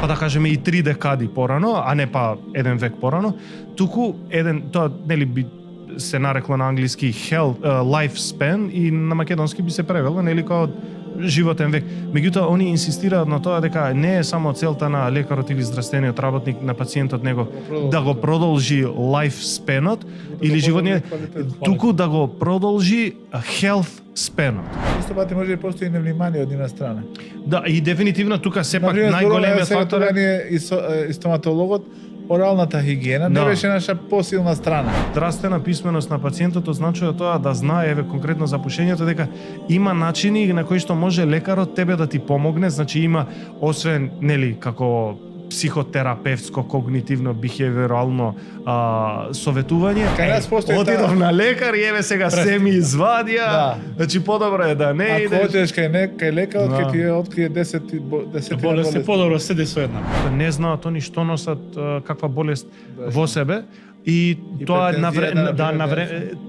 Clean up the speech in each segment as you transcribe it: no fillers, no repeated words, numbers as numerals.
па да кажеме и 3 декади порано, а не па 1 век порано, туку тоа нели би се нарекло на англиски lifespan и на македонски би се превело нели како животен век. Меѓутоа они инсистираат на тоа дека не е само целта на лекарот или здравствениот работник на пациентот него да го продолжи lifespan-от или животниот, туку да го продолжи health span-от. Исто пати може да постои невнимание од една страна. Да, и дефинитивно тука сепак најголемиот фактор е и стоматологот. Оралната хигиена не беше наша посилна страна. Здравствена писменост на пациентот означува тоа да знае еве конкретно за пушењето дека има начини на кои што може лекарот тебе да ти помогне, значи има освен нели како психотерапевтско, когнитивно, бихевиорално советување. Отидов на лекар и еве сега се ми извадија. Значи подобро е да не идеш. Ако одиш кај лекарот ќе ти открие 10 болести, подобро седи со една. Не знаат они што носат каква болест во себе. И тоа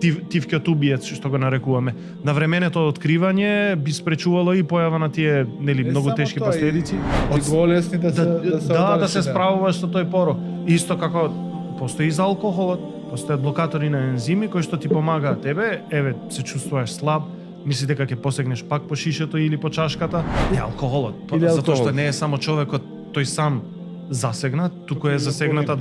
тивкиот убиец што го нарекуваме. На временото откривање би спречувало и појава на тие нели многу тешки последици. Од болесни да се справуваш со тој порок. Исто како постои за алкохолот, постојат блокатори на ензими кои што ти помагаат тебе, еве се чувствуваш слаб, мисли дека ќе посегнеш пак по шишето или по чашката. Не алкохолот, затоа што не е само човекот тој сам засегнат, туку е засегната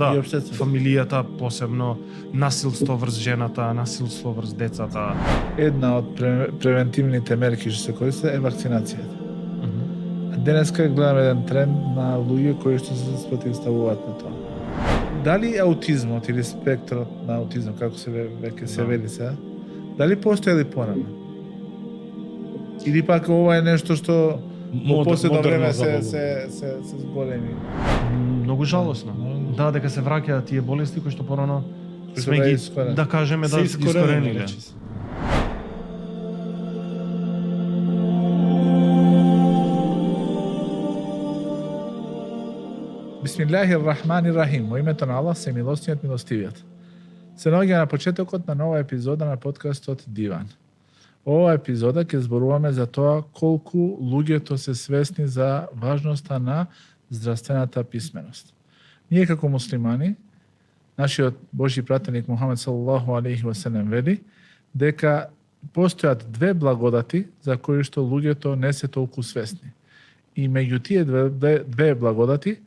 фамилијата, посебно насилство врз жената, насилство врз децата. Една од превентивните мерки што се користи е вакцинацијата. Денеска гледаме еден тренд на луѓе кои што се спротивставуваат на тоа. Дали аутизмот или спектрот на аутизм, како се веќе се вели сега, дали постои порано? Или пак ова е нешто што во последно време се зголеми? Многу жалосно. Да, дека се враќаат тие болести кои што порано сме ги, да кажеме, да искорениле. Бисмиллахир-рахманир-рахим. Во името на Аллах, семилосниот, милостивиот. Се наоѓа на почетокот на нова епизода на подкастот Диван. Ова епизода ќе зборуваме за тоа колку луѓето се свесни за важноста на здравствената писменост. Ние како муслимани, нашиот Божји пратеник Мухамед салаллаху алейхи ва селем вели дека постојат две благодати за кои што луѓето не се толку свесни. И меѓу тие две благодати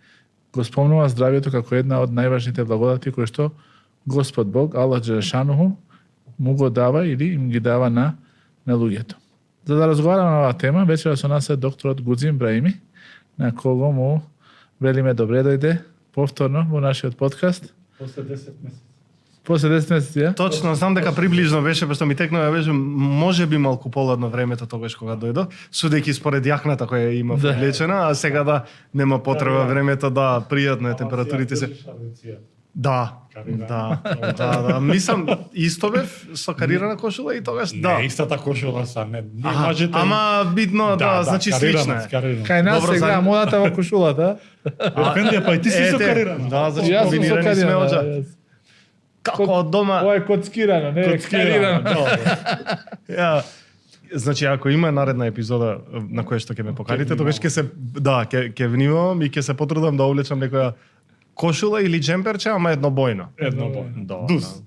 го спомнува здравието како една од најважните благодати кои што Господ Бог, Аллах Джелешануху, му го дава или им ги дава на луѓето. За да разговараме на оваа тема, вечера со нас е докторот Гудзим Браими, на кого му велиме добре дојде повторно во нашиот подкаст. После 10 месеци. После 10 месеци, ја? Точно, знам дека приближно беше, пошто ми текнува, беше можеби малку поладно времето тогаш кога дојдов, судејќи според јакната која има облечена, а сега да нема потреба времето, да, пријатно е, температурите се. Да. Мислам, исто бев со карирана кошула и тогаш, да. Не, истата кошула са, не мажете. Ама видно, да, значи слично е. Кај нас се гледа модата во кошулата. Ефендија, па и ти си со карирана. Да, значи комбинирани сме оđа. Како од дома. Ова е коцкирано, не е карирано. Значи, ако има наредна епизода на која што ќе ме поканите, тогаш ќе се, ќе внимавам и ќе се потрудам да облечам некоја кошула или джемперче, ама еднобојно. Еднобојно. Дус.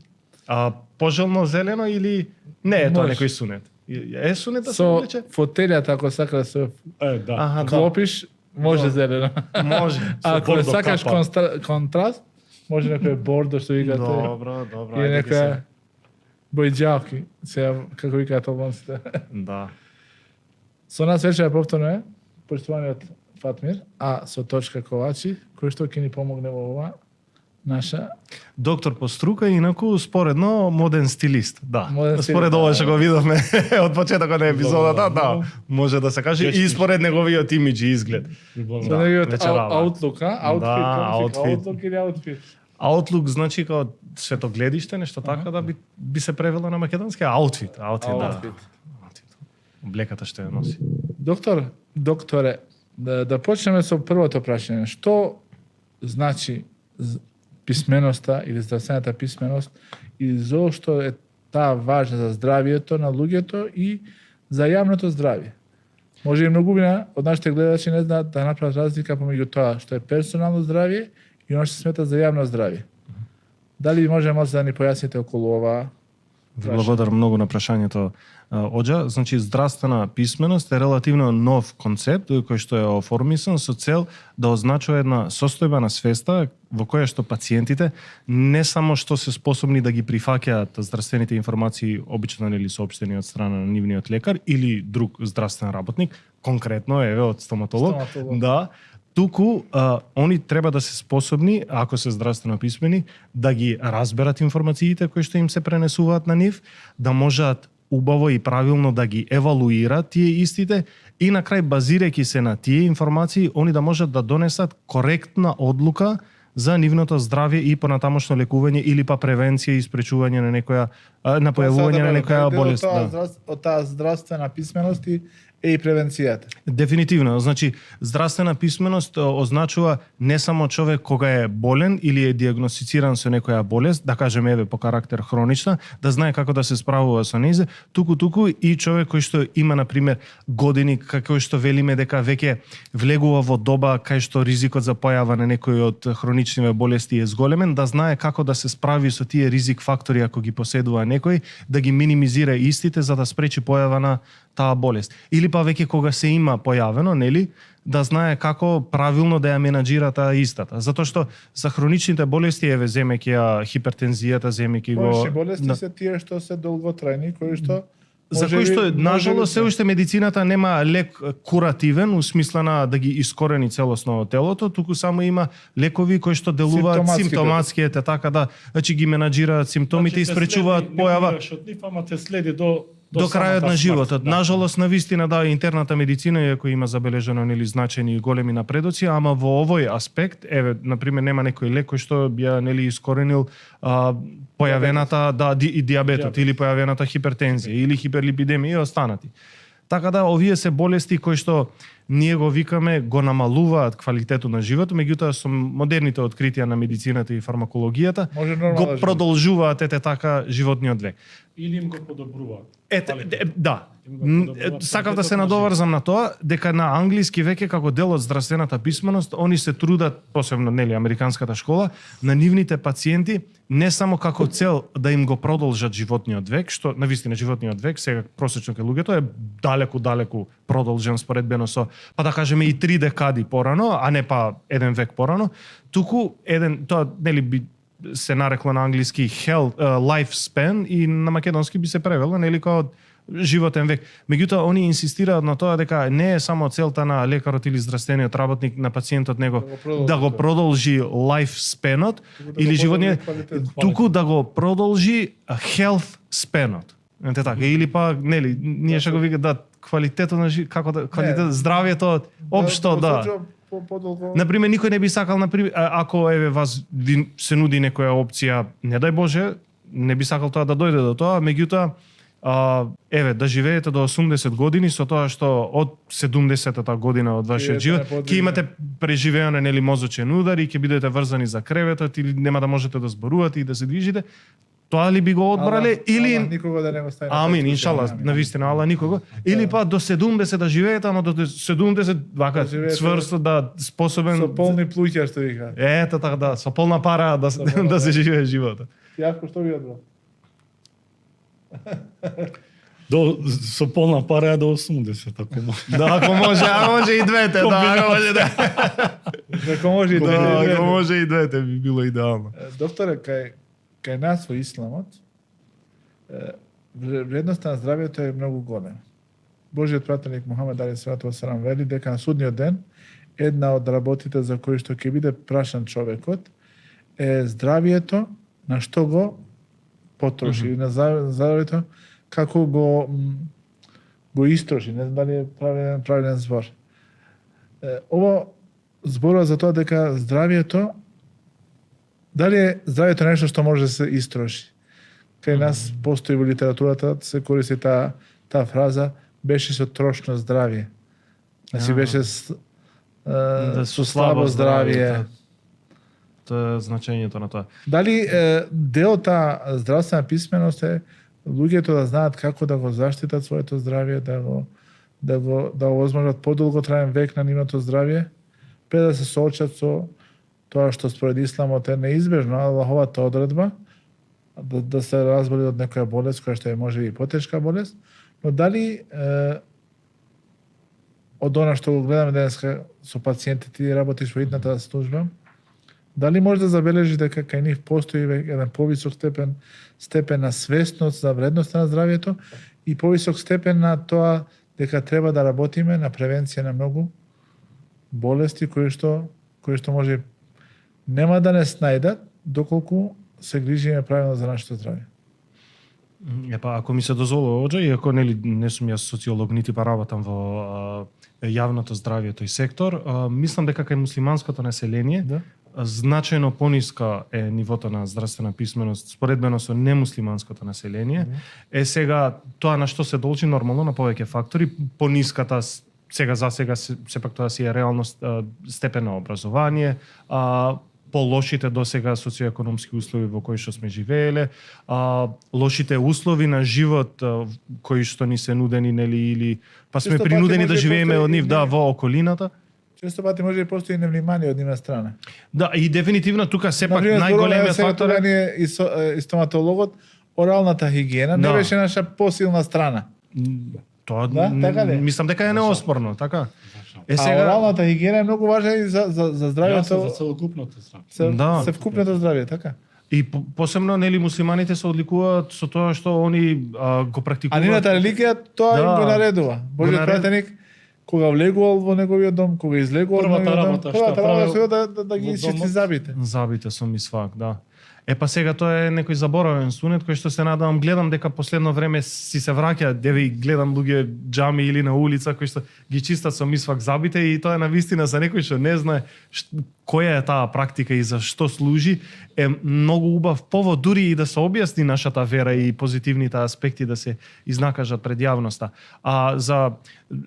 Пожелно зелено или не е тоа некој сунет? Е сунет да се облече? Со фотелјата, ако сакаш да се клопиш, може зелено. Може. Ако сакаш контраст, може некој бордо што викате. Добро. Или некоја бојџалки, сега како викаат албанците. Да. Со нас вечера повторно е поштованиот Фатмир, а со Точка Ковачи, кој што ќе ни помогне во ова наша доктор по струка, инаку споредно моден стилист. Да. Според ова што го видовме од почетокот на епизодата, да, може да се каже и според неговиот имидж и изглед. Со неговиот аутлук, аутлук или аутфит. Аутлук значи како светогледиште, нешто така да би се превело на македонски, аутфит. Облеката што ја носи. Докторе, да почнеме со првото прашање. Што значи писменоста или здравствената писменост и зошто е таа важна за здравието на луѓето и за јавното здравје? Може и многумина од нашите гледачи не знаат да направат разлика помеѓу тоа што е персонално здравје и оно што смета за јавно здравје. Дали може да ни појасните околу ова? Ви благодарам многу на прашањето, Оџа. Значи, здравствена писменост е релативно нов концепт кој што е оформисан со цел да означува една состојба на свеста во која што пациентите не само што се способни да ги прифаќаат здравствените информации, обично нели соопштени од страна на нивниот лекар или друг здравствен работник, конкретно еве од стоматолог. Да, туку они треба да се способни, ако се здравствено писмени, да ги разберат информациите кои што им се пренесуваат на нив, да можат убаво и правилно да ги евалуираат тие истите и на крај, базирајќи се на тие информации, они да можат да донесат коректна одлука за нивното здравје и понатамошно лекување или па превенција и спречување на некоја на појавување на некоја болест. Од таа здравствена писменост е и превенцијата. Дефинитивно, значи здравствена писменост означува не само човек кога е болен или е диагностициран со некоја болест, да кажеме еве по карактер хронична, да знае како да се справува со нејзе, туку и човек кој што има на пример години како што велиме дека веќе влегува во доба кај што ризикот за појава на некои од хроничниве болести е зголемен, да знае како да се справи со тие ризик фактори ако ги поседува некој, да ги минимизира истите за да спречи појава на таа болест. Или па веќе кога се има појавено, нели, да знае како правилно да ја менаџира таа истата. Затоа што за хроничните болести, еве земејќи ја хипертензијата, земејќи го... Хронични болести се тие што се долготрајни, кои што... За кои што, нажалост, се уште медицината нема лек куративен, у смисла на да ги искорени целосно од телото, туку само има лекови кои што делуваат симптоматски, така да, значи ги менаџираат симптомите и спречуваат појава. Од нив, ама те следи до крајот на животот. Да. Нажалост, навистина, да, интерната медицина, иако има забележено нели значени и големи напредоци, ама во овој аспект, еве, на пример, нема некој лек кој што би ја нели искоренил појавената и диабетот или појавената хипертензија или хиперлипидемија и останати. Така да, овие се болести кои што ние го викаме, го намалуваат квалитетот на животот, меѓутоа со модерните откритија на медицината и фармакологијата го продолжуваат така животниот век. Или им го подобруваат. Да. Сакав да се надоврзам на тоа, дека на англиски веќе како дел од здравствената писменост, они се трудат, посебно нели американската школа, на нивните пациенти не само како цел да им го продолжат животниот век, што навистина животниот век сега просечно кај луѓето е далеку продолжен споредбено со, па да кажеме и 3 декади порано, а не па 1 век порано, туку тоа нели би се нарекло на англиски life span и на македонски би се превело нели како животен век. Меѓутоа они инсистираат на тоа дека не е само целта на лекарот или здравствениот работник на пациентот него да го продолжи life span-от или животниот, туку да го продолжи health span-от. Ете така, или па нели ние што го викаме да квалитетот на како да квалитет здравјето општо да. Например, никој не би сакал, например, ако еве вас се нуди некоја опција, не дај Боже, не би сакал тоа да дојде до тоа, меѓутоа еве да живеете до 80 години со тоа што од 70-та година од вашиот живот ќе имате преживеано нели мозочен удар и ќе бидете врзани за креветот или нема да можете да зборувате и да се движите. Тоа ли би го одбрале или никого да не го стави? Амин, иншалла, навистина, ала никого. Или па до 70 да живеете, ама до 70 вака цврсто да способен со полни плуќа што вика. Ето така да, со полна пара да се живее животот. Јавко што ви одбрал? Со полна пара до 80, ако може. Да, ако може, а може и двете, да, ако може да. Ако може и двете. Да, ако може и двете би било идеално. Докторе, кај нас во исламот, вредноста на здравјето е многу голема. Божиот пратеник Мухамед алейхи васелам вели дека на судниот ден една од работите за кои што ќе биде прашан човекот е здравјето на што го потроши, или на здравјето како го истроши, не знам дали е правилен збор. Ово зборува за тоа дека здравјето, дали е здравјето нешто што може да се истроши. Кај нас постои во литературата се користи таа фраза беше со трошно здравје. Значи беше со слабо здравје. Тоа е значењето на тоа. Дали дел таа здравствена писменост е луѓето да знаат како да го заштитат своето здравје, да овозможат подолготраен век на нивното здравје, пред да се соочат со тоа што според исламот е неизбежно, Аллаховата одредба, да се разболи од некоја болест која што е може и потешка болест, но дали од она што го гледаме денеска со пациентите, ти работиш во идната служба, дали може да забележи дека кај нив постои еден повисок степен на свесност за вредноста на здравјето и повисок степен на тоа дека треба да работиме на превенција на многу болести кои што може нема да не снајдат доколку се грижиме правилно за нашето здравје. Епа, ако ми се дозволи оđe, иако не сум јас социолог, нити па работам во јавното здравје тој сектор, мислам дека кај муслиманското население значајно пониска е нивото на здравствена писменост споредбено со немуслиманското население. Сега тоа на што се должи нормално на повеќе фактори, пониската сега сепак тоа си е реалност, степен на образование, по-лошите досега социоекономски услови во кои што сме живееле, лошите услови на живот кои што ни се нудени, нели, или па сме принудени да живееме од нив, во околината. Често пати може да постои невнимание од нивна страна. Да, и дефинитивно тука сепак најголемиот фактор е и стоматологот, оралната хигиена не беше наша посилна страна. Тоа мислам дека е неоспорно, така. Сега оралната хигиена е многу важна и за здравјето, за целокупното здравје. Да, севкупното здравје, така. И посебно нели муслиманите се одликуваат со тоа што они го практикуваат. А нивната религија тоа им го наредува. Божиот пратеник кога влегувал во неговиот дом, кога излегувал во неговиот дом, првата работа да ги исчисти забите. Забите со мисвак, да. Епа сега тоа е некој заборавен сунет кој што се надевам, гледам дека последно време си се враќа, деви гледам луѓе џами или на улица кои што ги чистат со мисвак забите и тоа е навистина за некој што не знае која е таа практика и за што служи, е многу убав повод дури и да се објасни нашата вера и позитивните аспекти да се изнакажат пред јавноста. А за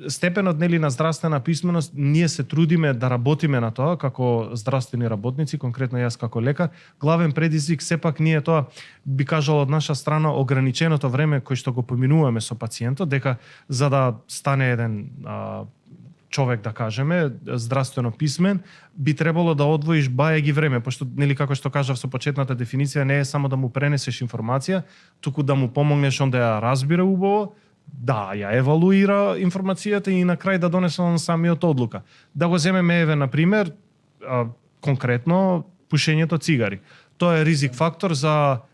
степенот нели на здравствена писменост ние се трудиме да работиме на тоа како здравствени работници, конкретно јас како лекар. Главен предизвик сепак ние тоа би кажал од наша страна ограниченото време кој што го поминуваме со пациентот, дека за да стане еден човек, да кажеме, здравствено писмен, би требало да одвоиш бајаги време, пошто нели како што кажав со почетната дефиниција, не е само да му пренесеш информација, туку да му помогнеш он да ја разбира убаво, да ја евалуира информацијата и на крај да донесе он самиот одлука. Да го земеме еве на пример, конкретно пушењето цигари. Тоа е ризик фактор за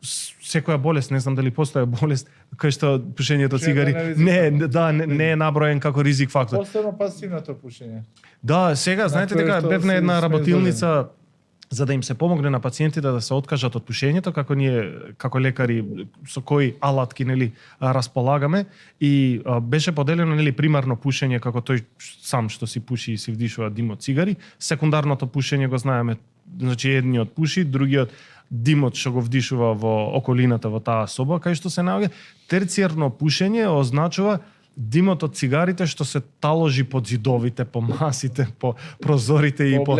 секоја болест, не знам дали постои болест кај што пушењето цигари не е наброен како ризик фактор. Посебно пасивното пушење. Да, сега знаете дека бев на една работилница за да им се помогне на пациентите да се откажат од пушењето, како ние како лекари со кои алатки нели располагаме, и беше поделено нели примарно пушење како тој сам што си пуши и си вдишува дим од цигари, секундарното пушење го знаеме, значи едниот пуши, другиот димот што го вдишува во околината во таа соба кај што се наоѓа. Терцијарно пушење означува димот од цигарите што се таложи под зидовите, по масите, по прозорите и по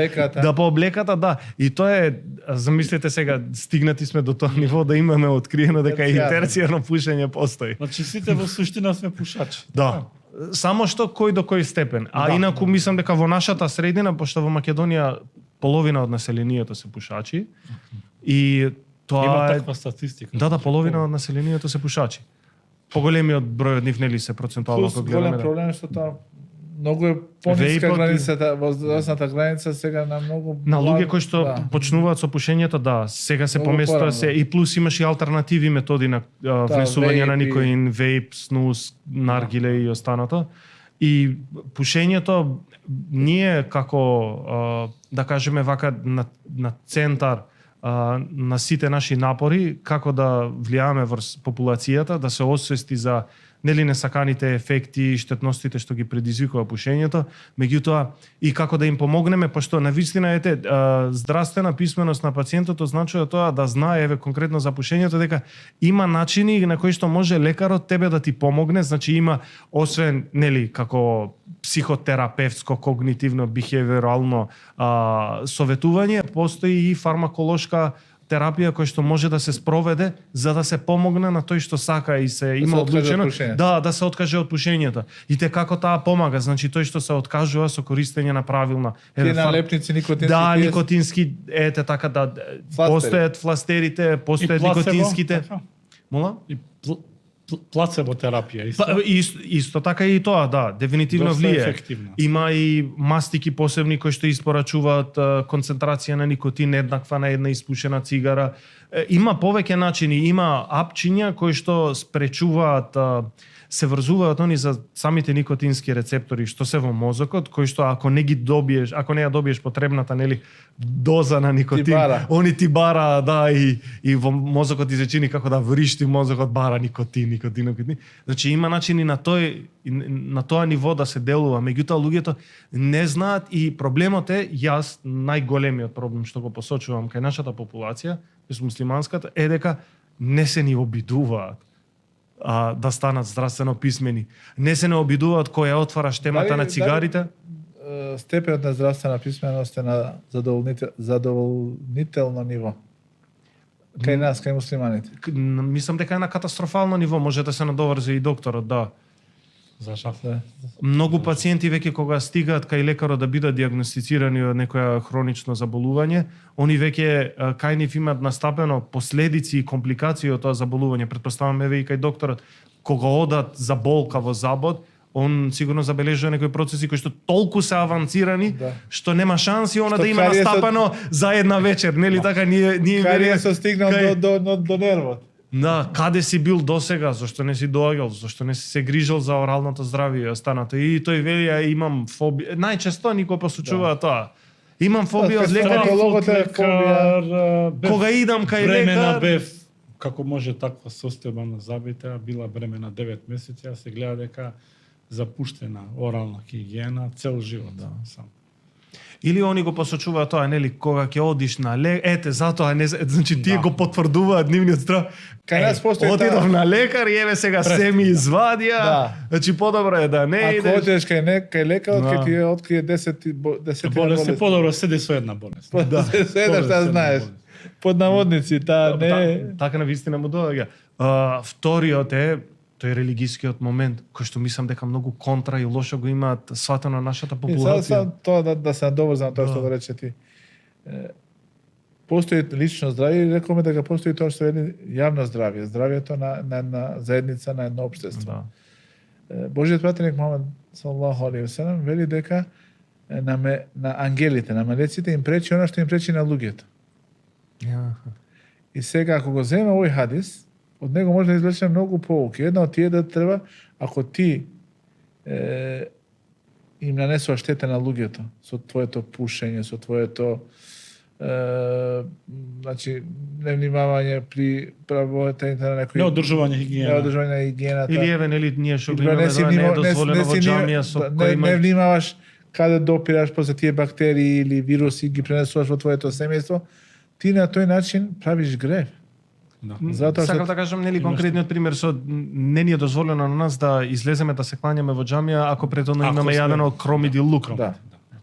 облеката, да. И тоа е, замислете сега, стигнати сме до тоа ниво да имаме откриено дека и терцијарно пушење постои. Значи сите во суштина сме пушачи. Да. Само што кој до кој степен. А инаку мислам дека во нашата средина, пошто во Македонија половина од населението се пушачи, и тоа има таква статистика. Да, половина од населението се пушачи. Поголемиот број од нив нели се процентуално ако гледаме. Голем проблем што тоа многу е пониска границата, возрастната граница сега на многу на луѓе кои што почнуваат со пушењето, сега се поместува се и плюс имаш и алтернативи методи на внесување на никоин, вейп, снус, наргиле и останато. И пушењето ние како да кажеме вака на центар на сите наши напори како да влијаме врз популацијата, да се освести за нели несаканите ефекти и штетностите што ги предизвикува пушењето, меѓутоа и како да им помогнеме, пошто навистина здравствена писменост на пациентот означува тоа да знае еве конкретно за пушењето дека има начини на кои што може лекарот тебе да ти помогне, значи има освен нели како психотерапевтско, когнитивно, бихевиорално советување, постои и фармаколошка терапија која што може да се спроведе за да се помогне на тој што сака и се има одлучено да се откаже од пушењето. И те како таа помага, значи тој што се откажува со користење на правилна налепници никотински. Да, никотински, ете така да постојат фластерите, постојат никотинските. Мола? И плацебо терапија Исто така и тоа, да, дефинитивно доста влие. ефективно. Има и мастики посебни кои што испорачуваат концентрација на никотин еднаква на една испушена цигара. Има повеќе начини, има апчиња кои што спречуваат се врзуваат они за самите никотински рецептори што се во мозокот, кои што ако не ги добиеш, ако не ја добиеш потребната нели доза на никотин, они ти бара да и во мозокот ти се чини како да вришти мозокот бара никотин. Значи има начини на тоа ниво да се делува, меѓутоа луѓето не знаат и проблемот е јас најголемиот проблем што го посочувам кај нашата популација, муслиманската, е дека не се ни обидуваат да станат здравствено писмени. Не се не обидуваат кој ја отвараш темата на цигарите. Степенот на здравствена писменост е на задоволнително ниво. Кај нас, кај муслиманите. Мислам дека е на катастрофално ниво, може да се надоврзе и докторот, да. Зашто? Многу пациенти веќе кога стигаат кај лекарот да бидат диагностицирани од некоја хронично заболување, они веќе кај нив имаат настапено последици и компликации од тоа заболување. Претпоставам еве и кај докторот, кога одат за болка во забод, он сигурно забележува некои процеси кои што толку се авансирани, што нема шанси она да има настапено за една вечер, нели така ние кај се стигнал до нервот. Да, каде си бил досега, зашто не си доаѓал, зашто не си се грижил за оралното здравје и останато. И тој вели, имам фобија. Најчесто никој посочува тоа. Имам фобија од лекар. Кога идам кај лекар, бев како може таква состојба на зъбите, била бремена 9 месеци, а се гледа дека запуштена орална хигиена цел живот сам. Или они го посочуваат тоа, нели, кога ќе одиш на лекар, ете, затоа не, значи тие го потврдуваат нивниот страв. Кај нас постои отидов на лекар и еве сега се ми извадија. Значи подобро е да не идеш. Ако одиш кај лекарот, ќе ти открие 10 болести, подобро седи со една болест. Да, со една што знаеш. Под наводници, не. Така на вистина му доаѓа. Вториот е тој религискиот момент, кој што мислам дека многу контра и лошо го имаат сватено нашата популација. И сега тоа да се надоврзам тоа што го рече ти. Постои лично здравје и рекоме дека постои тоа што е јавно здравје, здравјето на заедница, на едно општество. Божиот пратеник Мухамед саллаллаху алейхи ве селем вели дека на ангелите, на мелеците им пречи она што им пречи на луѓето. И сега ако го земе овој хадис, од него може да извлечеме многу поуки. Една од тие да треба, ако ти им нанесува штета на луѓето со твоето пушење, со твоето значи невнимавање при правоетањето на некои неодржување на хигиената. Или еве нели ние што го имаме да не е дозволено во џамија со кои не внимаваш каде допираш после тие бактерии или вируси ги пренесуваш во твоето семејство, ти на тој начин правиш грев. Сакам да кажам, нели, конкретниот пример со не ни е дозволено на нас да излеземе да се клањаме во џамија ако претhodно имаме јадено кромид и лук.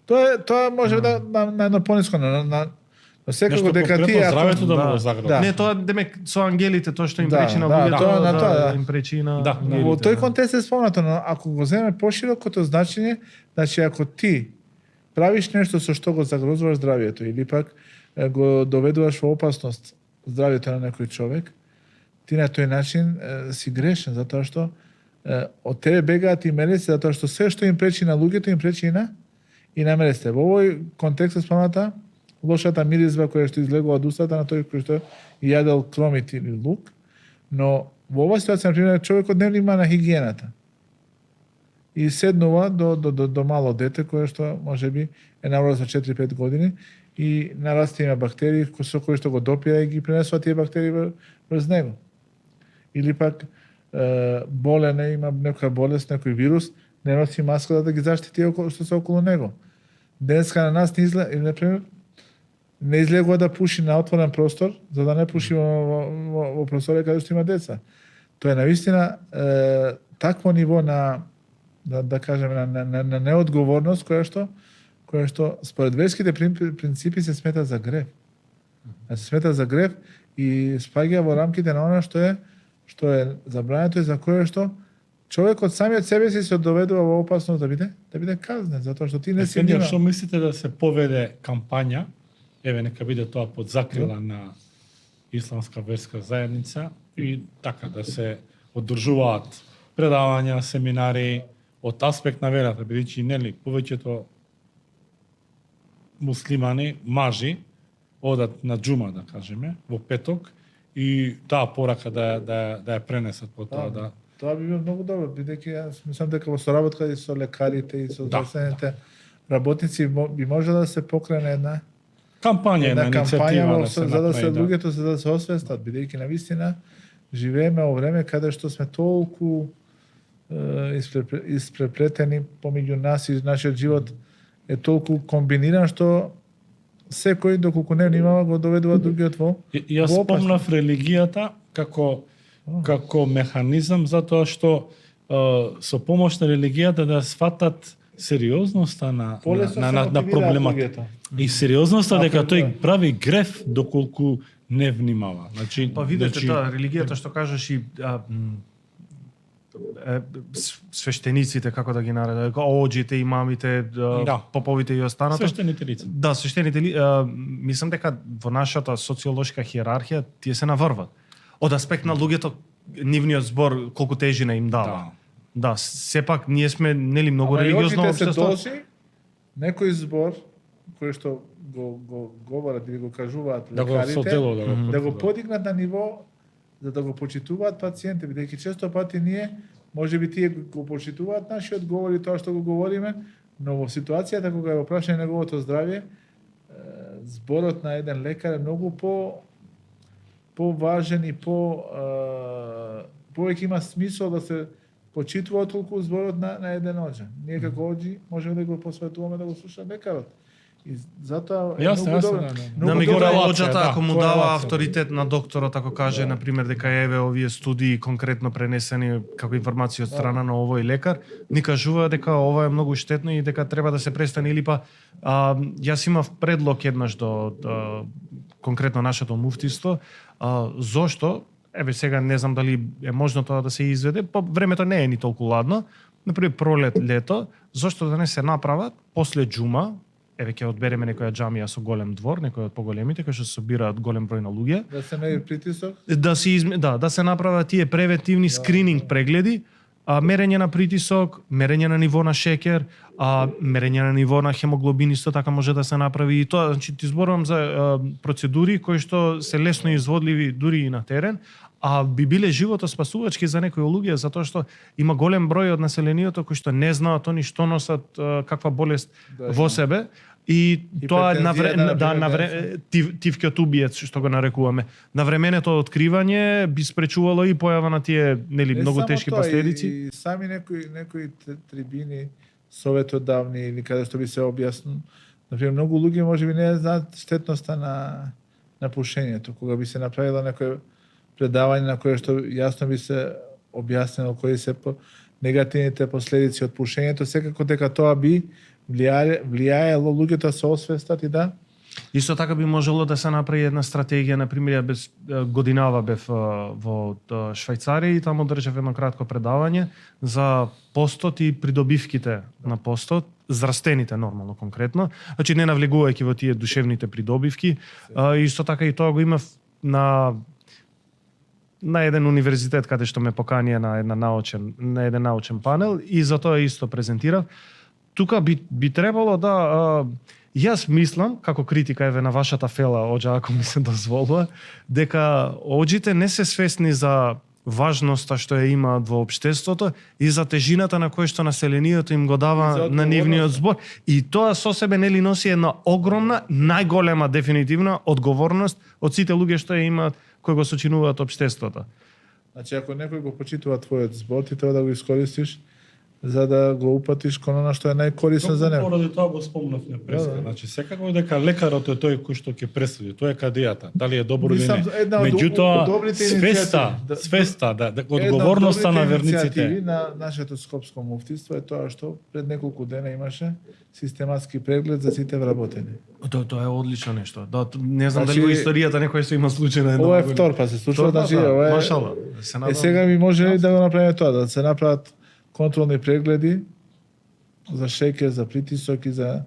Тоа може да на едно пониско на секако дека ти здравето да му заград. Не, тоа демек со ангелите, тоа што им пречи на луѓето, да им пречи на во тој контекст е спомнато, но ако го земеме поширокото значење, значи ако ти правиш нешто со што го загрозуваш здравјето или пак го доведуваш во опасност здравјето на некој човек, ти на тој начин си грешен, затоа што од тебе бегаат и мелеци, затоа што се што им пречи на луѓето, им пречи и на мелеците. Во овој контекст е спомната лошата миризба која што излегува од устата на тој кој што јадел кромит или лук, но во оваа ситуација, например, човекот не внима на хигиената. И седнува до мало дете кое што можеби е наврзано за 4-5 години и нарасти има бактерии со кои што го допира и ги пренесува тие бактерии врз него. Или пак болен е, има некоја болест, некој вирус, не носи маска да ги заштити што се околу него. Денеска на нас не излегува да пуши на отворен простор, за да не пуши во просторија каде што има деца. Тоа е навистина такво ниво на да кажеме на неодговорност која што според верските принципи се смета за грев. Да се смета за грев и спаѓа во рамките на она што е забрането и за кое што човекот самиот себе си се доведува во опасност да биде казнен, затоа што ти не си Ефендија, што мислите да се поведе кампања, еве нека биде тоа под закрила на исламска верска заедница и така да се одржуваат предавања, семинари од аспект на верата, бидејќи нели повеќето муслимани, мажи, одат на џума, да кажеме, во петок и таа порака да ја пренесат по тоа да. Тоа би било многу добро, бидејќи јас мислам дека во соработка и со лекарите и со здравствените работници би можело да се покрене една Кампања, иницијатива за да се луѓето за да се освестат, бидејќи навистина живееме во време каде што сме толку испреплетени помеѓу нас и нашиот живот е толку комбиниран што секој доколку не внимава го доведува другиот во. Јас спомнав религијата како механизам затоа што со помош на религијата да сватат сериозноста на проблемата. И сериозноста дека тој прави греф доколку не внимава. Значи, па видете таа религијата што кажеш и свештениците, како да ги наредат, оџите, имамите, поповите и останато. Свештените лица. Да, свештените лица. Мислам дека во нашата социолошка хиерархија тие се наврват. Од аспект на луѓето, нивниот збор колку тежина им дава. Да, сепак ние сме нели многу религиозно општество. Се некој збор кој што го говорат или го кажуваат лекарите, да го подигнат на ниво за да го почитуваат пациенти, бидејќи често пати ние можеби тие го почитуваат нашиот говор и тоа што го говориме, но во ситуацијата кога е опрашање неговото здравје, зборот на еден лекар е многу поважен и повеќе има смисол да се почитува толку зборот на еден оџа. Ние како оџи можеме да го посветуваме да го слуша лекарот. И затоа е многу добро. На меѓутоа оџата ако му дава авторитет на докторот, ако каже на пример дека еве овие студии конкретно пренесени како информација од страна на овој лекар, ни кажува дека ова е многу штетно и дека треба да се престане или па јас имав предлог еднаш до конкретно нашето муфтиство, зошто еве сега не знам дали е можно тоа да се изведе, па времето не е ни толку ладно, например пролет, лето, зошто да не се направат после џума, еве ќе одбереме некоја џамија со голем двор, некој од поголемите кои што се собираат голем број на луѓе. Да се мери притисок? Да се направат тие превентивни скрининг прегледи, мерење на притисок, мерење на ниво на шеќер, мерење на ниво на хемоглобин исто така може да се направи и тоа, значи ти зборувам за процедури кои што се лесно изводливи дури и на терен, а би биле животоспасувачки за некои луѓе затоа што има голем број од населението кои што не знаат они што носат каква болест во себе. И тоа тивкиот убиец што го нарекуваме. Навременето откривање би спречувало и појава на тие нели многу тешки последици. И сами некои трибини советодавни или каде што би се објаснил. Например, многу луѓе можеби не знаат штетноста на пушењето. Кога би се направила некој предавање на кое што јасно би се објаснило кои се негативните последици од пушењето, секако дека тоа би влијаело луѓето се освестат и да. Исто така би можело да се направи една стратегија, на пример, без годинава бев во Швајцарија и таму држав едно кратко предавање за постот и придобивките на постот, зрастените нормално конкретно, значи не навлегувајќи во тие душевните придобивки. Исто така и тоа го имав на еден универзитет каде што ме поканија на еден научен панел и за тоа исто презентирав. Тука би требало да јас мислам како критика еве на вашата фела оџа ако ми се дозволува дека оџите не се свесни за важноста што ја имаат во општеството и за тежината на која што населението им го дава на нивниот збор и тоа со себе нели носи една огромна, најголема дефинитивна одговорност од сите луѓе што ја имаат кои го сочинуваат општеството. Значи ако некој го почитува твојот збор, ти треба да го искористиш за да го упатиш кон она што е најкорисно за него. Поради тоа го спомнавме преска. Значи секако дека лекарот е тој кој што ќе пресуди, тоа е кадијата. Дали е добро или не. Меѓутоа свеста, одговорноста на верниците на нашето скопско муфтиство е тоа што пред неколку дена имаше систематски преглед за сите вработени. Тоа е одлично нешто. Да, не знам дали во историјата некој што има случај на ова е втор па се случува, значи ова е. Машала. Сега ми може ли да го направиме тоа, да се направат контролни прегледи за шеќер, за притисок и за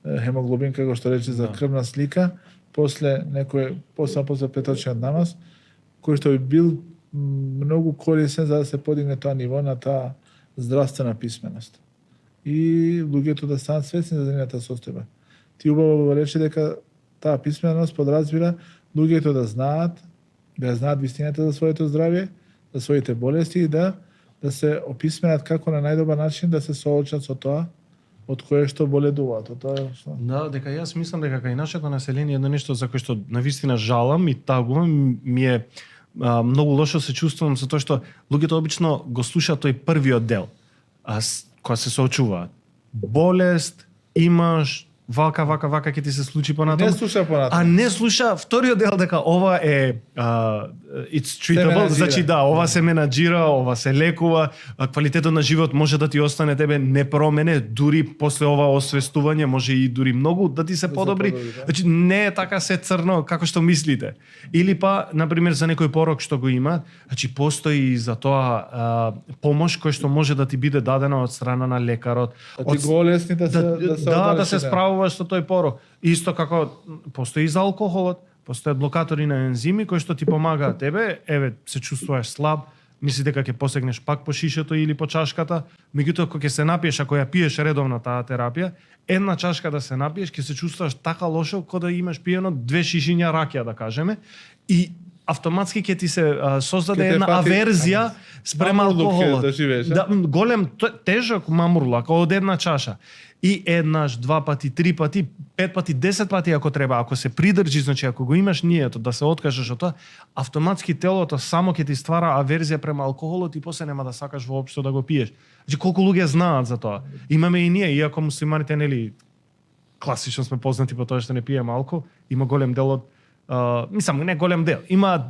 хемоглобин, како што рече, за крвна слика, после некој после петочниот намаз, кој што би бил многу корисен за да се подигне тоа ниво на таа здравствена писменост. И луѓето да станат свесни за нивната состојба. Ти убаво рече дека таа писменост подразбира луѓето да знаат вистината за своето здравје, за своите болести и да се описменат како на најдобар начин да се соочат со тоа од кое што боледуваат. Да, дека јас мислам дека кај нашето население едно нешто за кое што навистина жалам и тагувам ми е многу лошо се чувствувам за тоа што луѓето обично го слушаат тој првиот дел. Кога се соочуваат. Болест имаш, вака ќе ти се случи понатаму. Не слуша понатаму. А не слуша вториот дел дека ова е it's treatable, значи да, ова се менаџира, ова се лекува, квалитетот на живот може да ти остане тебе непромене, дури после ова освестување може и дури многу да ти се подобри. Значи не е така се црно како што мислите. Или па на пример за некој порок што го има, значи постои за тоа помош кој што може да ти биде дадена од страна на лекарот. Да ти го олесни да се справуваш со тој порок. Исто како постои за алкохолот, постојат блокатори на ензими кои што ти помагаат тебе, се чувствуваш слаб, мисли дека ќе посегнеш пак по шишето или по чашката, меѓутоа кога ќе се напиеш, ако ја пиеш редовно таа терапија, една чашка да се напиеш, ќе се чувствуваш така лошо кога да имаш пиено 2 шишиња ракија, да кажеме, и автоматски ќе ти се создаде една аверзија спрема алкохолот. Да, голем тежок мамурлак од една чаша. И еднаш, 2 пати, 3 пати, 5 пати, 10 пати ако треба, ако се придржи, значи ако го имаш нието да се откажеш од тоа, автоматски телото само ќе ти ствара аверзија према алкохолот и после нема да сакаш воопшто да го пиеш. Значи колку луѓе знаат за тоа. Имаме и ние, иако муслиманите нели класично сме познати по тоа што не пиеме алкохол, има голем дел од мислам, не голем дел. Има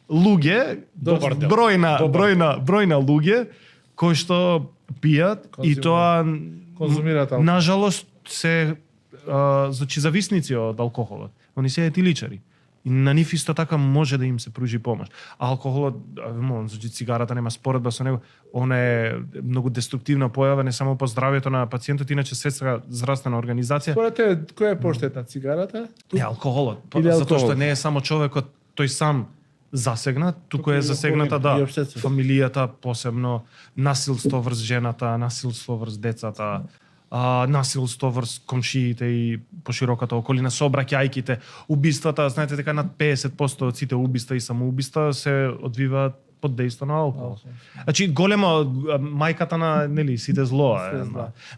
луѓе, бројна луѓе кои што пијат и тоа конзумираат алкохол. Нажалост се значи зависници од алкохолот. Они се етиличари. И на нив исто така може да им се пружи помош. А алкохолот, значи цигарата нема споредба со него, она е многу деструктивна појава не само по здравјето на пациентот, иначе Светска здравствена организација. Според тебе, која е поштетна, цигарата? Не, алкохолот. Затоа што не е само човекот тој сам засегнат, туку е засегната фамилијата, посебно насилство врз жената, насилство врз децата, насилство врз комшиите и пошироката околина, сообраќајките, убиствата, знаете дека над 50% од сите убиства и самоубиства се одвиваат под дејство на алкохол. Значи голема мајката на нели сите злоа.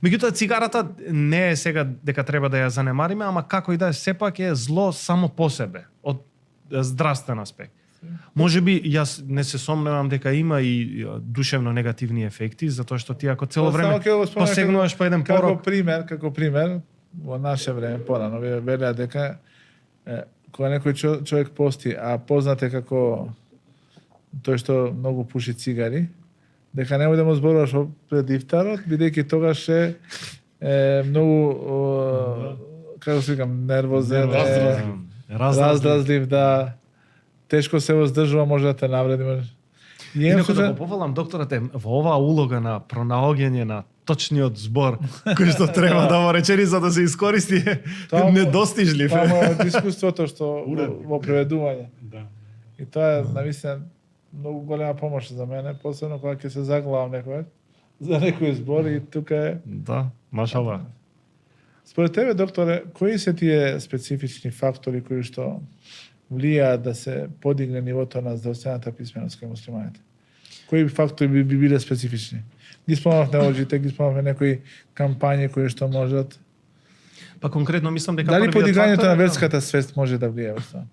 Меѓутоа цигарата не е сега дека треба да ја занемариме, ама како и да е, сепак е зло само по себе од здравствен аспект. Можеби јас не се сомневам дека има и душевно негативни ефекти, затоа што ти ако цело време посегнуваш по еден порок. Како пример, во наше време порано велеа дека кога некој човек пости, а познате како тој што многу пуши цигари, дека немој да му зборуваш пред ифтарот, бидејќи тогаш е многу како се викам, нервозен, раздразлив, да тешко се воздржува, може да те навреди. Инаку да го пофалам докторот во оваа улога на пронаоѓање на точниот збор кој што треба да во реченица да се искористи недостижлив. Тоа е искуството што во преведување. Да. И тоа е навистина многу голема помош за мене, посебно кога ќе се заглавам некој за некој збор и тука е. Да, машала. Според тебе, докторе, кои се тие специфични фактори кои што влијаат да се подигне нивото на здравствената писменост кај муслиманите? Кои фактори би биле специфични? Ги спомнавме оџите, ги спомнавме некои кампањи кои што можат. Па конкретно мислам дека дали подигањето на верската свест може да влијае во тоа?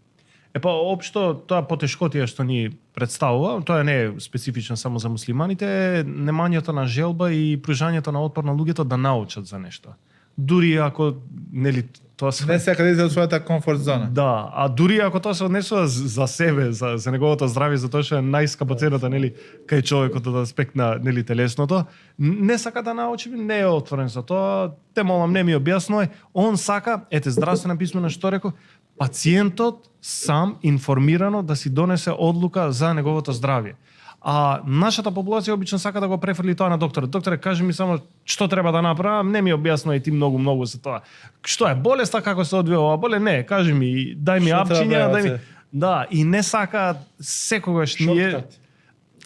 општо тоа потешкотија што ни представува, тоа не е специфично само за муслиманите, е немањето на желба и пружањето на отпор на луѓето да научат за нешто. Дури ако нели тоа се Не сака да излезе од својата комфорт зона. Да, а дури ако тоа се однесува за себе, за неговото здравје, за тоа што е најскапоцената нели кај човекот од аспект на нели телесното, не сака да научи, не е отворен за тоа, те молам не ми објаснувај, он сака, здравствена писмена што рекол, пациентот сам информирано да си донесе одлука за неговото здравје. А нашата популација обично сака да го префрли тоа на докторот. Докторе, кажи ми само што треба да направам, не ми објаснувај ти многу за тоа. Што е болеста, како се одвива ова боле? Не, кажи ми, дај ми апчиња, дај ми. Да, и не сака секогаш ние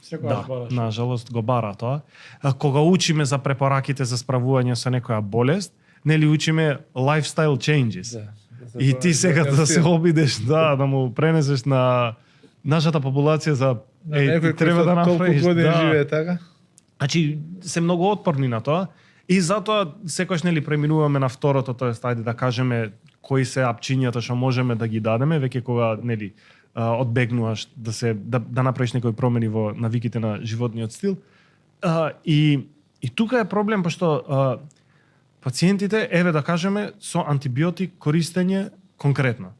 Секогаш бараш. нажалост го бара тоа. Кога учиме за препораките за справување со некоја болест, нели учиме lifestyle changes. И ти сега да се обидеш да му пренесеш на нашата популација за некој треба да направиш толку години живее така. Значи се многу отпорни на тоа и затоа секогаш нели преминуваме на второто, тоест ајде да кажеме кои се апчињата што можеме да ги дадеме веќе кога нели одбегнуваш да направиш некои промени во навиките на животниот стил. И тука е проблем пошто пациентите, еве да кажеме, со антибиотик користење конкретно.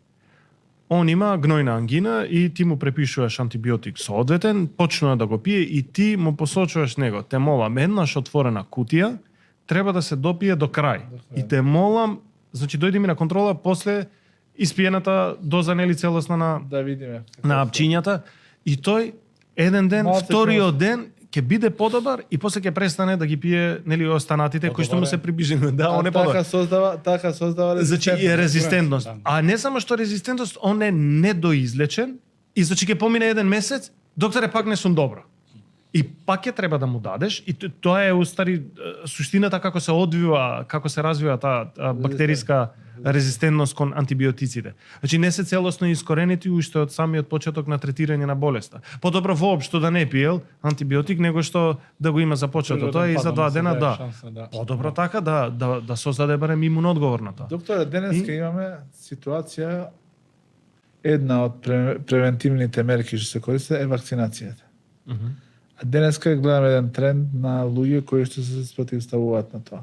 Он има гнојна ангина и ти му препишуваш антибиотик соодветен, почнува да го пие и ти му посочуваш него. Те молам, еднаш отворена кутија треба да се допие до крај. И те молам, значи дојди ми на контрола после испиената доза нели целосна на Да видиме. на апчињата и тој еден ден, вториот ден ќе биде подобар и после ќе престане да ги пие нели останатите кои што му се приближени. Да, он е подобар. Така создава Значи е резистентност. А не само што резистентност, он е недоизлечен и значи ќе помине еден месец, докторе пак не сум добро. И пак ќе треба да му дадеш и тоа е устари суштината како се одвива, како се развива таа бактериска резистентност кон антибиотиците. Значи не се целосно искоренети уште од самиот почеток на третирање на болеста. Подобро воопшто да не пиел антибиотик него што да го има започето тоа и за 2 дена да. Подобро така да создаде барем имун одговор на тоа. Докторе, денеска имаме ситуација, една од превентивните мерки што се користи е вакцинацијата. А денеска гледаме еден тренд на луѓе кои што се спротивставуваат на тоа.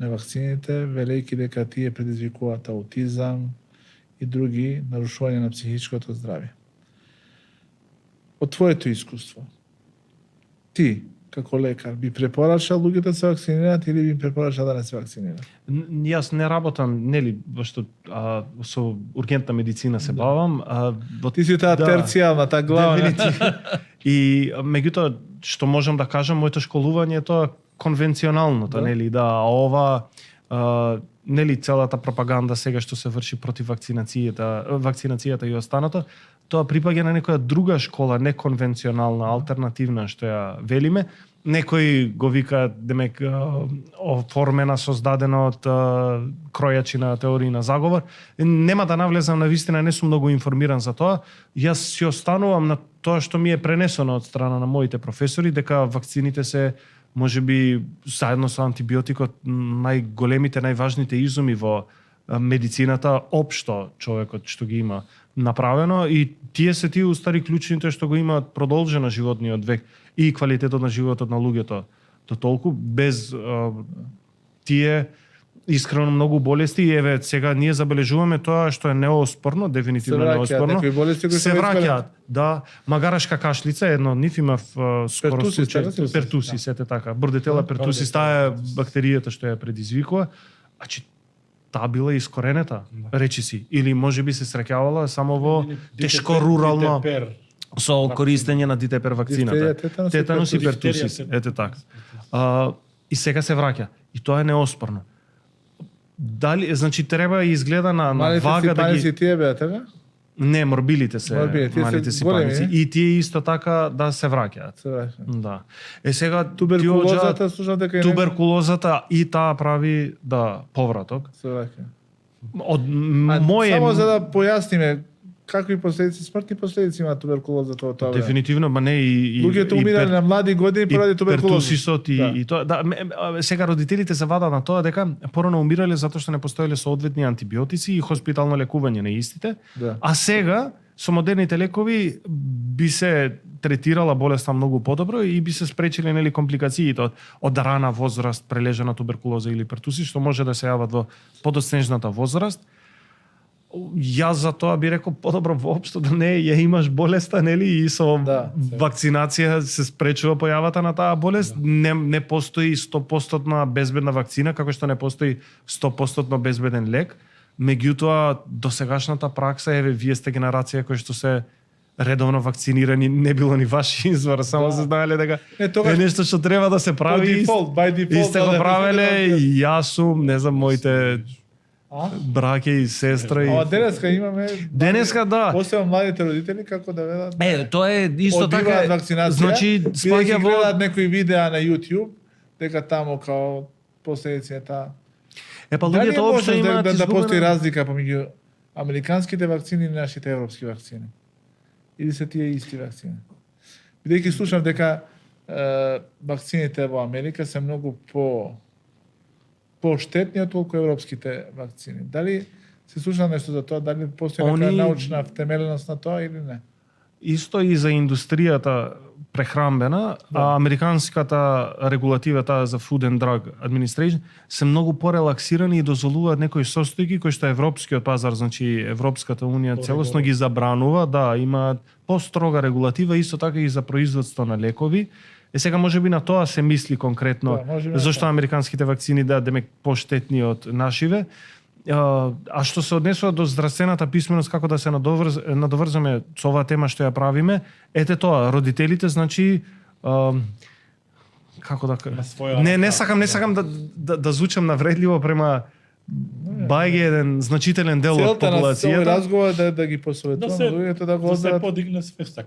На вакцините, велејќи дека тие предизвикуваат аутизам и други нарушувања на психичкото здравје. Од твоето искуство, ти, како лекар, би препорачал луѓето да се вакцинираат или би препорачал да не се вакцинираат? Јас не работам, нели, што со ургентна медицина се бавам. Ти си таа терцијална, таа главна. И меѓутоа што можам да кажам, моето школување е тоа конвенционалното, нели, ова нели целата пропаганда сега што се врши против вакцинацијата и останато, тоа припаѓа на некоја друга школа, неконвенционална, алтернативна што ја велиме. Некои го викаат демек оформена, создадена од кројачи на теории на заговор. Нема да навлезам на вистина, не сум многу информиран за тоа. Јас си останувам на тоа што ми е пренесено од страна на моите професори, дека вакцините се можеби заедно со антибиотикот најголемите, најважните изуми во медицината општо човекот што ги има направено и тие се тие устари клучните што го имаат продолжено животниот век и квалитетот на животот на луѓето. До толку без тие искрено многу болести и еве сега ние забележуваме тоа што е неоспорно, дефинитивно неоспорно. Се враќаат, да, магарашка кашлица, едно од нив имав скоро случај, пертуси, сете така. Бордетела пертуси, таа бактеријата што ја предизвикува, таа била искоренета, речиси, или можеби се среќавала само во тешко рурално со користење на дитепер вакцината. Тетанус и пертусис, ете така. И сега се враќа. И тоа е неоспорно. Дали, значи треба изгледа на вага да ги тие беа така? Не, морбилите се малите сипаници и тие исто така да се враќаат. Да. Сега туберкулозата слушам дека туберкулозата и таа прави повраток. Се враќа. Од моје само за да појасниме какви последици, смртни последици има туберкулозата од тоа? Дефинитивно, ма не и луѓето умирале на млади години поради туберкулоза. Пертусисот и тоа. Да, сега родителите се вадат на тоа дека порано умирале затоа што не постоеле соодветни антибиотици и хоспитално лекување на истите. Да. А сега со модерните лекови би се третирала болеста многу подобро и би се спречиле нели компликациите од рана возраст, прележана туберкулоза или пертусис, што може да се јават во подоцнежната возраст. Јас за тоа би рекол подобро воопшто да не ја имаш болеста, нели, и со вакцинација се спречува појавата на таа болест. Не постои 100% безбедна вакцина, како што не постои 100% безбеден лек. Меѓутоа, досегашната пракса, еве, вие сте генерација кои што се редовно вакцинирани, не било ни ваш извор, само се знаеле дека е нешто што треба да се прави. By default, и сте го правеле, и јас сум, не знам, моите браке и сестра. Ама денеска имаме... Денеска, да. Посебно младите родители, како да ведат... Тоа е исто така... вакцинација, значи, спаѓа во... гледаат некои видеа на YouTube, дека тамо као последиците... Па луѓето општо имаат да постои разлика помеѓу американските вакцини и нашите европски вакцини? Или се тие исти вакцини? Бидејќи слушам дека вакцините во Америка се многу поштетни отколку европските вакцини. Дали се слуша нешто за тоа? Дали постои нека научна втемеленост на тоа или не? Исто и за индустријата прехранбена, а американската регулатива таа за Food and Drug Administration се многу порелаксирани и дозволуваат некои состојки кои што европскиот пазар, значи Европската унија целосно ги забранува, да, имаат построга регулатива, исто така и за производство на лекови. Сега можеби на тоа се мисли конкретно, зашто американските вакцини да демек поштетни од нашиве. А што се однесува до здравствената писменост, како да се надоврзаме со оваа тема што ја правиме, ете тоа, родителите, значи, како да... Не сакам да звучам навредливо према бајге еден значителен дел од популацијата. Целта на разговор да ги посоветуваме луѓето да го одберат. Да се подигне свеста.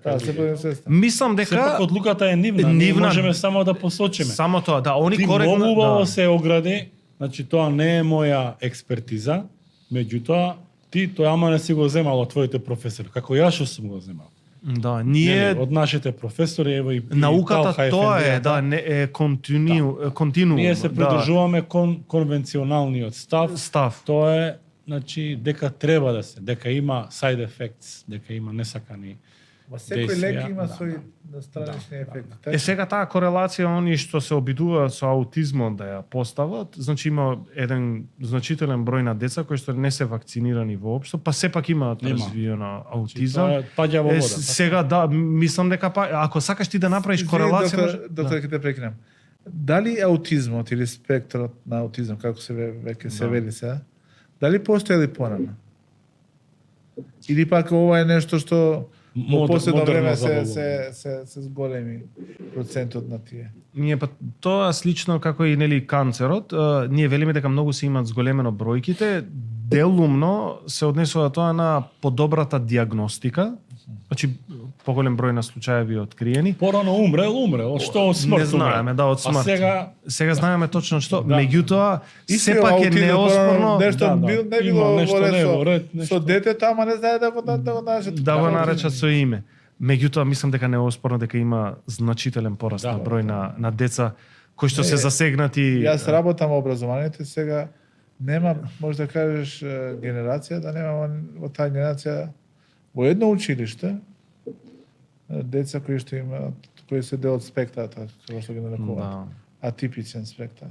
Мислам дека... Сепак одлуката е нивна, ние можеме само да посочиме. Само тоа, да, они коректно... Ти многу убаво се огради. Значи, тоа не е моја експертиза, меѓутоа, ти тоа ама не си го земал од твоите професори, како јас што сум го земал. Да, ние... од нашите професори, ево и науката тоа е, да, не е континуум. Ние се придржуваме конвенционалниот став. Тоа е, значи, дека треба да се, дека има side effects, дека има несакани. Ма секој лек има свои странични ефекти. Сега таа корелација, они што се обидуваат со аутизмот да ја постават, значи има еден значителен број на деца кои што не се вакцинирани воопшто, па сепак имаат развиена аутизам. Паѓа во вода. Сега да, мислам дека ако сакаш ти да направиш корелација, доктор ќе те прекинам. Дали аутизмот или спектрот на аутизам, како се веќе се вели сега, дали постои порано? Или пак ова е нешто што во последно време се зголеми процентот на тие. Ние па тоа слично како и нели канцерот, ние велиме дека многу се имаат зголемено бројките, делумно се однесува тоа на подобрата диагностика, значи поголем број на случаеви откриени. Порано умрел, што од смрт. Не знаеме, да, од смрт. Сега знаеме точно што, да. Меѓутоа сепак е неоспорно нешто не било во ред со детето, ама не знае да го наречат. Да го наречат со име. Меѓутоа мислам дека неоспорно дека има значителен пораст на број на деца кои што се засегнати. Јас работам во образованието, сега нема, може да кажеш, генерација да нема во таа генерација во едно училиште деца кои што имаат, кои се дел од спектрата, како што ги нарекуваат. Атипичен спектар.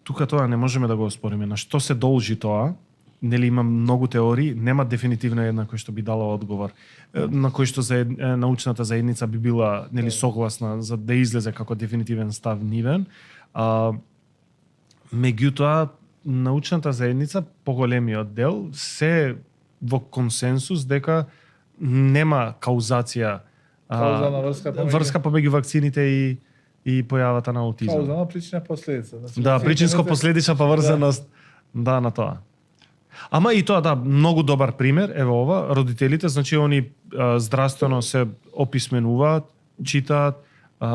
Тука тоа не можеме да го оспориме. На што се должи тоа? Нели има многу теории, нема дефинитивно една кој што би дала одговор, на кој што научната заедница би била нели согласна за да излезе како дефинитивен став нивен. Меѓутоа научната заедница, поголемиот дел, се во консенсус дека нема каузација, врска помеѓу вакцините и појавата на аутизам. Каузална причина последица. Да, причинско-последична поврзаност да на тоа. Ама и тоа, да, многу добар пример, ево ова, родителите, значи они здравствено се описменуваат, читаат,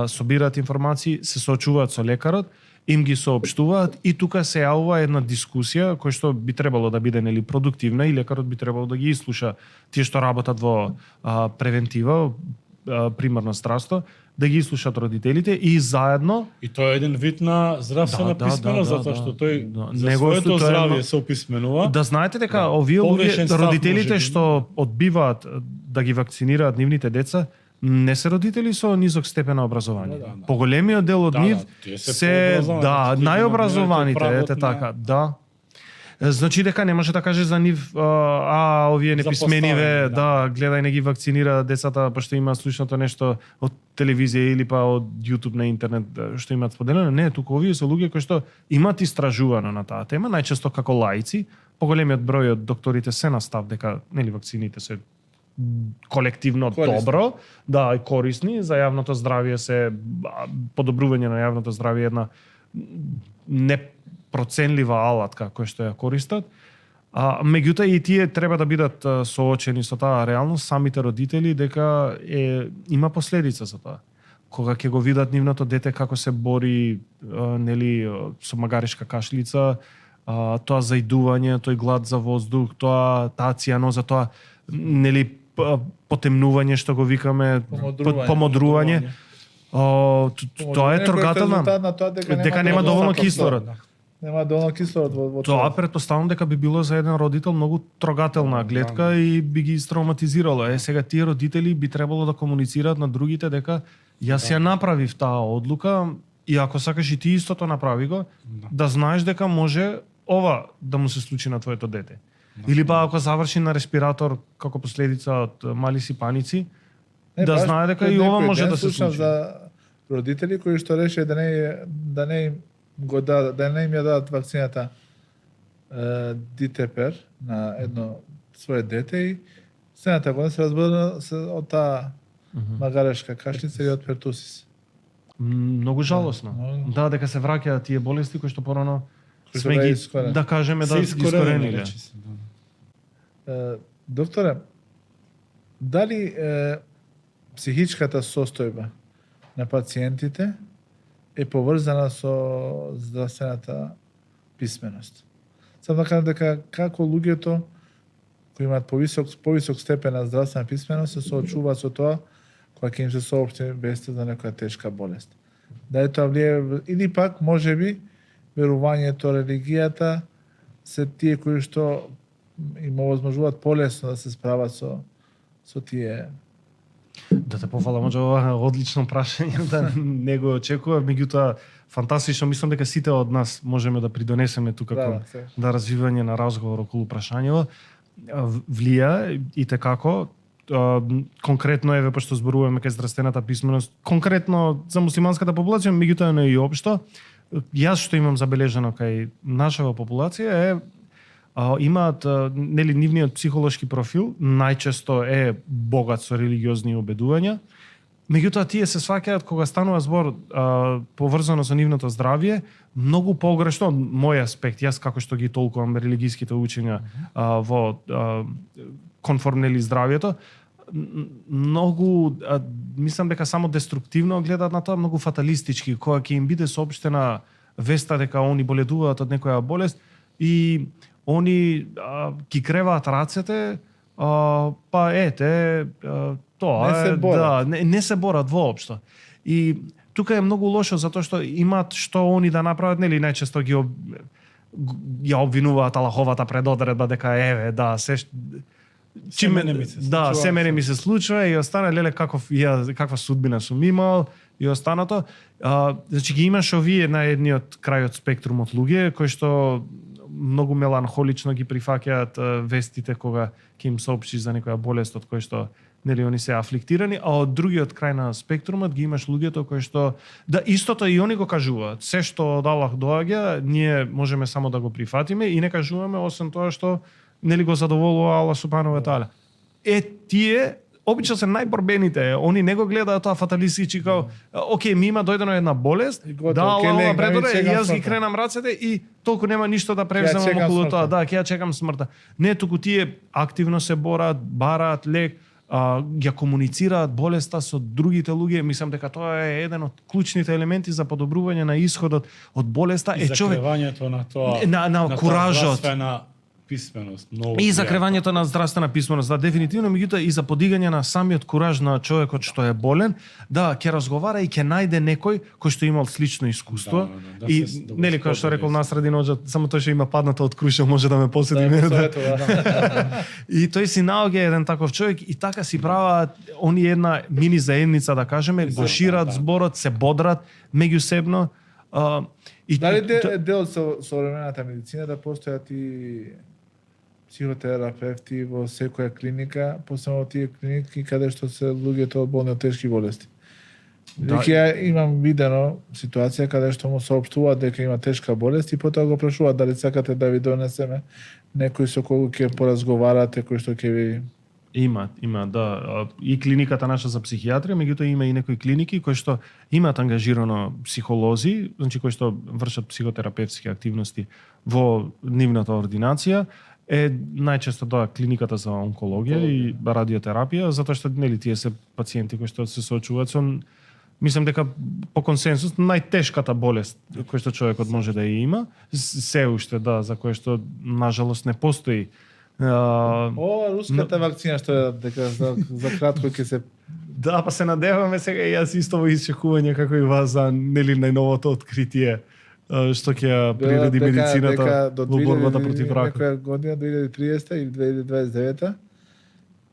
собираат информации, се соочуваат со лекарот, им ги соопштуваат и тука се јавува една дискусија која што би требало да биде нели продуктивна и лекарот би требало да ги ислуша тие што работат во превентива, примарно здравство, да ги слушат родителите и заедно. И тоа е еден вид на здравствена писменост, затоа што тој за своето здравје се описменува. Да знаете дека овие луѓе, родителите што одбиваат да ги вакцинираат нивните деца, не се родители со низок степен на образование. Поголемиот дел од нив се најобразованите, ете така, да. Значи дека не може да каже за нив овие неписмениве, да, гледај не ги вакцинира децата пошто има слушното нешто од телевизија или па од YouTube на интернет што имаат споделено. Не, туку овие се луѓе кои што имаат истражувано на таа тема, најчесто како лаици. Поголемиот број од докторите се на став дека нели вакцините се колективно добро, да, и корисни за јавното здравје, се подобрување на јавното здравје една непроценлива алатка која што ја користат. Меѓутоа и тие треба да бидат соочени со таа реалност, самите родители, дека има последица за тоа. Кога ќе го видат нивното дете како се бори нели со магаришка кашлица, тоа заидување, тој глад за воздух, таа цианоза, тоа нели потемнување што го викаме, помодрување. Тоа е трогателно дека нема доволно кислород. Нема доволно кислород во тоа. Претпоставам дека би било за еден родител многу трогателна гледка и би ги истравматизирало. Сега тие родители би требало да комуницираат на другите дека јас ја направив таа одлука и ако сакаш и ти истото направи го, да знаеш дека може ова да му се случи на твоето дете. Или па ако заврши на респиратор како последица од мали сипаници, да знае дека и ова може да се случи. За родители кои што реши да не им ја дадат вакцината Дитепер на едно свое дете и следната година се разболела од таа магарешка кашлица и од пертусис. Многу жалосно. Да, дека се враќаат тие болести кои што порано сме ги, да кажеме, да искорениле. Докторе, дали психичката состојба на пациентите е поврзана со здравствената писменост? Сам да кажам дека како луѓето кои имаат повисок степен на здравствена писменост се соочуваат со тоа кога ќе им се соопшти вести за некоја тешка болест. Дали тоа влијае или пак можеби верувањето, религијата се тие кои што им овозможуваат полесно да се справат со тие. Да те пофалам, може ова одлично прашање, да не го очекував, меѓутоа фантастично, мислам дека сите од нас можеме да придонесеме тука кон развивање на разговор околу прашањето. Влија и како конкретно еве пошто зборуваме кај здравствената писменост, конкретно за муслиманската популација, меѓутоа не и општо. Јас што имам забележано кај нашава популација е имаат нели нивниот психолошки профил најчесто е богат со религиозни убедувања. Меѓутоа тие се сваќаат кога станува збор поврзано со нивното здравје, многу погрешно од мој аспект, јас како што ги толкувам религиските учења во конформнели здравјето, многу мислам дека само деструктивно гледаат на тоа, многу фаталистички, кога ќе им биде соопштена веста дека они боледуваат од некоја болест и они ги креваат рацете, па ете, тоа не се борат воопшто. И тука е многу лошо затоа што имаат што они да направат, нели најчесто ги ја обвинуваат Аллаховата предодредба дека еве да се се мене ми се случува и остана леле каква судбина сум имал и останато. Значи ги имаш овие на едниот крај од спектрумот луѓе кои што многу меланхолично ги прифаќаат вестите кога ќе им соопшти за некоја болест од кој што нели они се афликтирани, а од другиот крај на спектрумот ги имаш луѓето кои што да истото и они го кажуваат. Се што од Аллах доаѓа, ние можеме само да го прифатиме и не кажуваме освен тоа што нели го задоволува Аллах субханаху ва таала. Тие обично се најборбените, они не го гледаат тоа фаталистички као окей, ми има дојдено една болест, да Аллах предоре, јас ги кренам рацете и толку нема ништо да превземам околу тоа, да, ќе ја чекам смртта. Не, туку тие активно се борат, бараат лек, ја комуницираат болеста со другите луѓе. Мислам дека тоа е еден од клучните елементи за подобрување на исходот од болеста. И закривањето на тоа, на куражот. писменост, многу. И за кревањето на здравствена писменост, да, дефинитивно, меѓутоа и за подигање на самиот кураж на човекот што е болен, да ќе разговара и ќе најде некој кој што имал слично искуство. Да и да нели кој што рекол Насредин Оџа, само тој што има падната од крушел може да ме посети мене. И тој си наоѓа еден таков човек и така си прават они една мини заедница, да кажеме, го шират зборот, се бодрат меѓусебно. И дали дел од современата медицина да постојат и психотерапевти во секоја клиника, посебно тие клиники каде што се луѓето болни од тешки болести? Да. Дека ја имам видено ситуација каде што му соопштуваат дека има тешка болест и потоа го прашуваат дали сакате да ви донесеме некој со кој ќе поразговарате, кој што ќе ви... Има, да. И клиниката наша за психијатрија, меѓутоа има и некои клиники кои што имаат ангажирано психолози, значи кои што вршат психотерапевтски активности во нивната ординација, е најчесто тоа клиниката за онкологија и радиотерапија, затоа што нели тие се пациенти кои што се соочуваат со, мислам дека по консенсус најтешката болест која што човекот може да ја има, се уште да, за која што нажалост не постои. Руската вакцина што е дека за кратко ќе се... Да, па се надеваме сега и јас исто во исчекување како и вас за нели најновото откритие што ќе ја приреди медицината во борбата против ракот. Некоја година 2030 или 2029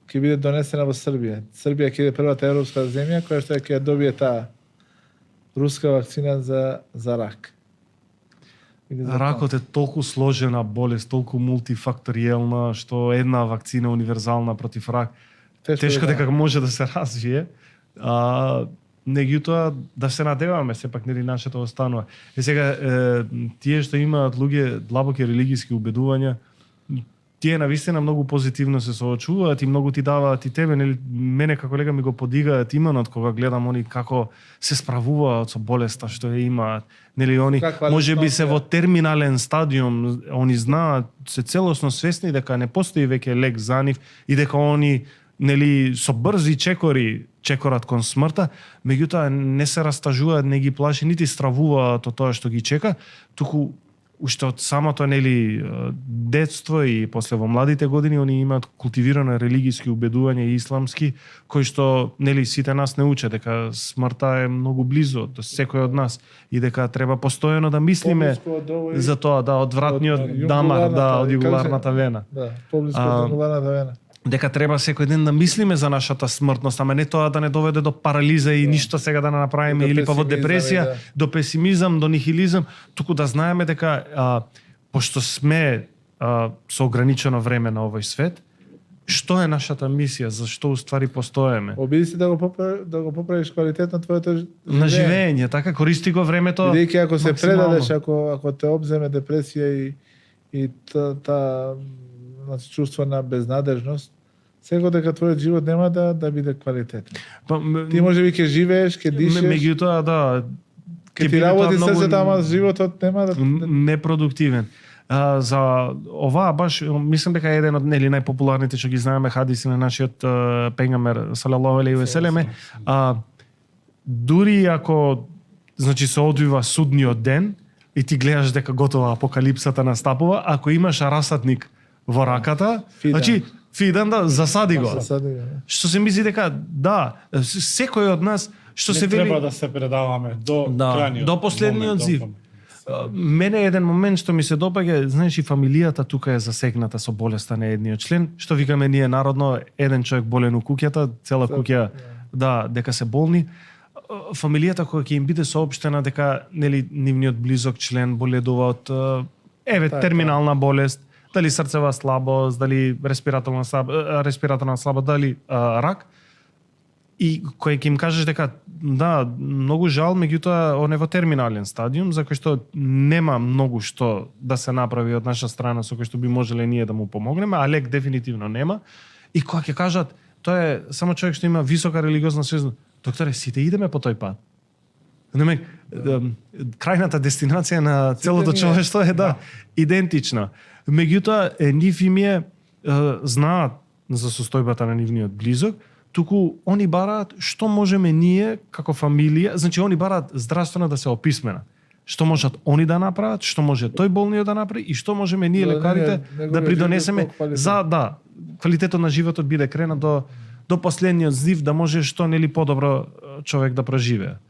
ќе биде донесена во Србија. Србија ќе биде првата европска земја која што ќе добие таа руска вакцина за рак. Ракот е толку сложена болест, толку мултифакториелна, што една вакцина универзална против рак тешко дека може да се развие. Меѓутоа да се надеваме сепак нели нашето останува. Сега тие што имаат луѓе длабоки религиски убедувања, тие навистина многу позитивно се соочуваат и многу ти даваат и тебе, нели мене како колега ми го подигаат именот кога гледам они како се справуваат со болеста што ја имаат. Нели они можеби се во терминален стадиум, они знаат, се целосно свесни дека не постои веќе лек за нив и дека они нели со брзи чекорат кон смртта, меѓутоа не се растажуваат, не ги плаши, нити стравуваат од тоа што ги чека, туку уште од самото нели детство и после во младите години они имаат култивирано религиски убедувања и исламски кои што нели сите нас не учат дека смртта е многу близо до секој од нас и дека треба постојано да мислиме за тоа, да, одвратниот дамар, да, од југуларната вена. Да, поблиску од југуларната вена. Дека треба секој ден да мислиме за нашата смртност, ама не тоа да не доведе до парализа и ништо сега да не направиме или па во депресија, до песимизам, до нихилизам, туку да знаеме дека пошто сме со ограничено време на овој свет, што е нашата мисија, зашто уствари постоеме? Обиди се да го поправиш квалитет на твоето на живење, така користи го времето. Бидејќи ако се предадеш, ако те обземе депресија и та значи чувство на безнадежност, секој дека твојот живот нема да биде квалитетен. Ти можеби ќе живееш, ќе дишеш. Меѓутоа да, ќе ти работи срцето, ама животот нема да непродуктивен. За оваа баш мислам дека е еден од нели најпопуларните што ги знаеме хадиси на нашиот пејгамбер салаллаху алейхи ве селеме, дури ако значи се одвива судниот ден и ти гледаш дека готова апокалипсата настапува, ако имаш расатник во раката, значи фидан да засади го. Што се мисли дека да, секој од нас што се вели треба да се предаваме до крајниот до последниот зив. Мене еден момент што ми се допаѓа, знаеш, и фамилијата тука е засегната со болеста на едниот член, што викаме ние народно, еден човек болен у куќата, цела куќа да, дека се болни. Фамилијата која ќе им биде соопштена дека нели нивниот близок член боледува од терминална болест, дали срцева слабост, дали респираторна слабост, дали рак. И кој ќе им кажеш дека да, многу жал, меѓутоа он е во терминален стадиум, за кој што нема многу што да се направи од наша страна со кој што би можеле ние да му помогнеме, а лек дефинитивно нема. И кога ќе кажат, тоа е само човек што има висока религиозна свест, докторе, сите идеме по тој пат. Крајната дестинација на целото човештво е идентична. Меѓутоа, нив им е знаат за состојбата на нивниот близок, туку они бараат што можеме ние како фамилија, значи они бараат здравствено да се описмена. што можат они да направат, што може тој болниот да направи и што можеме ние лекарите да придонесеме за квалитетот на животот биде крена до последниот здив, да може што нели подобро човек да преживее.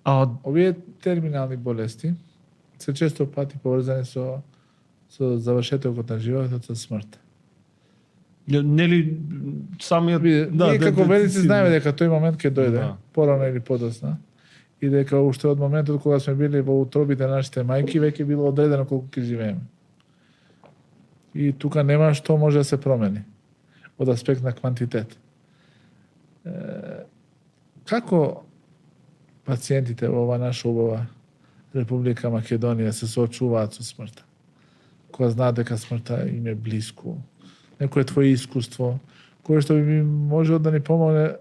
Овие терминални болести се често пати поврзани со завршетокот на животот, со смрт. Нели самиот ние како медици знаеме дека тој момент ќе дојде, порано или подоцна, и дека уште од моментот кога сме били во утробите на нашите мајки веќе било одредено колку ќе живееме. И тука нема што може да се промени од аспект на квантитет. Како пациентите во ова наша убава Република Македонија се соочуваат со смртта? Кога знаат дека смртта им е блиску, некое твое искуство, кое што би можело да ни помогне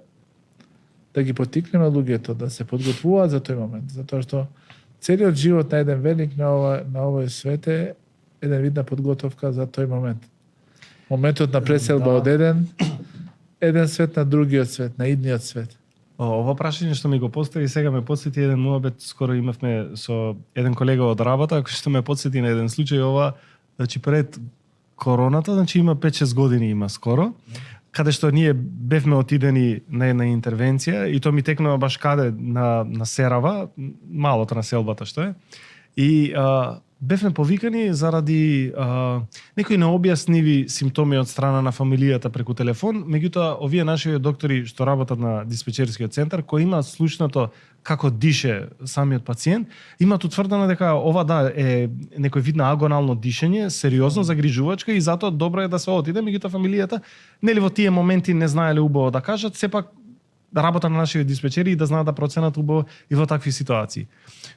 да ги потикнеме луѓето да се подготвуваат за тој момент, затоа што целиот живот на еден велик на овој свет е еден вид на подготовка за тој момент. Моментот на преселба од еден свет на другиот свет, на идниот свет. Ова прашање што ми го постави сега ме потсети еден муабет, скоро имавме со еден колега од работа, кој што ме потсети на еден случај ова, значи пред короната, значи има 5-6 години има скоро, каде што ние бевме отидени на една интервенција и тоа ми текнува баш каде на Серава, малото населбата што е. И бевме повикани заради некои необјасниви симптоми од страна на фамилијата преку телефон, меѓутоа овие наши доктори што работат на диспечерскиот центар, кои имаат слушнато како дише самиот пациент, имаат утврдено дека ова е некој вид на агонално дишење, сериозно загрижувачка и затоа добро е да се отиде, меѓутоа фамилијата нели во тие моменти не знаеле убаво да кажат, сепак да работа на нашите диспечери и да знаат да проценат убаво и во такви ситуации.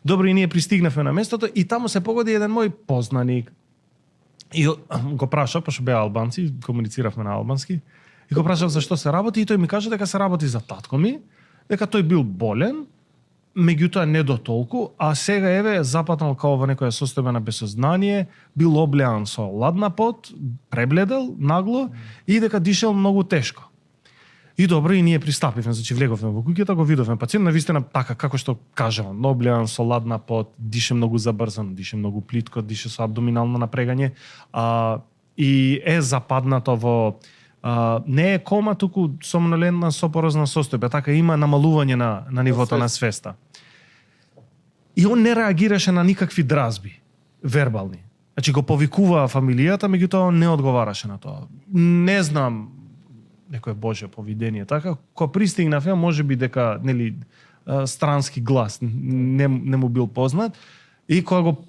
Добро, и ние пристигнавме на местото и таму се погоди еден мој познаник. И го прашав, пошто беа албанци, комунициравме на албански, и го прашав зашто се работи и тој ми кажа дека се работи за татко ми, дека тој бил болен, меѓутоа не до толку, а сега еве запатнал као во некоја состојба на безсознание, бил облеан со ладна пот, пребледел нагло и дека дишел многу тешко. И добро, и ние пристапивме, значи влеговме во куќата, го видовме пациент, навистина така како што кажам, облеан со ладна пот, дише многу забрзано, дише многу плитко, дише со абдоминално напрегање, и е западнато во не е кома, туку сомнолентна сопорозна состојба, така има намалување на нивото на свеста. И он не реагираше на никакви дразби вербални. Значи го повикуваа фамилијата, меѓутоа он не одговараше на тоа. Не знам некое божје повидение, така, кога пристигнавме, може би дека, нели, странски глас не му бил познат, и кога го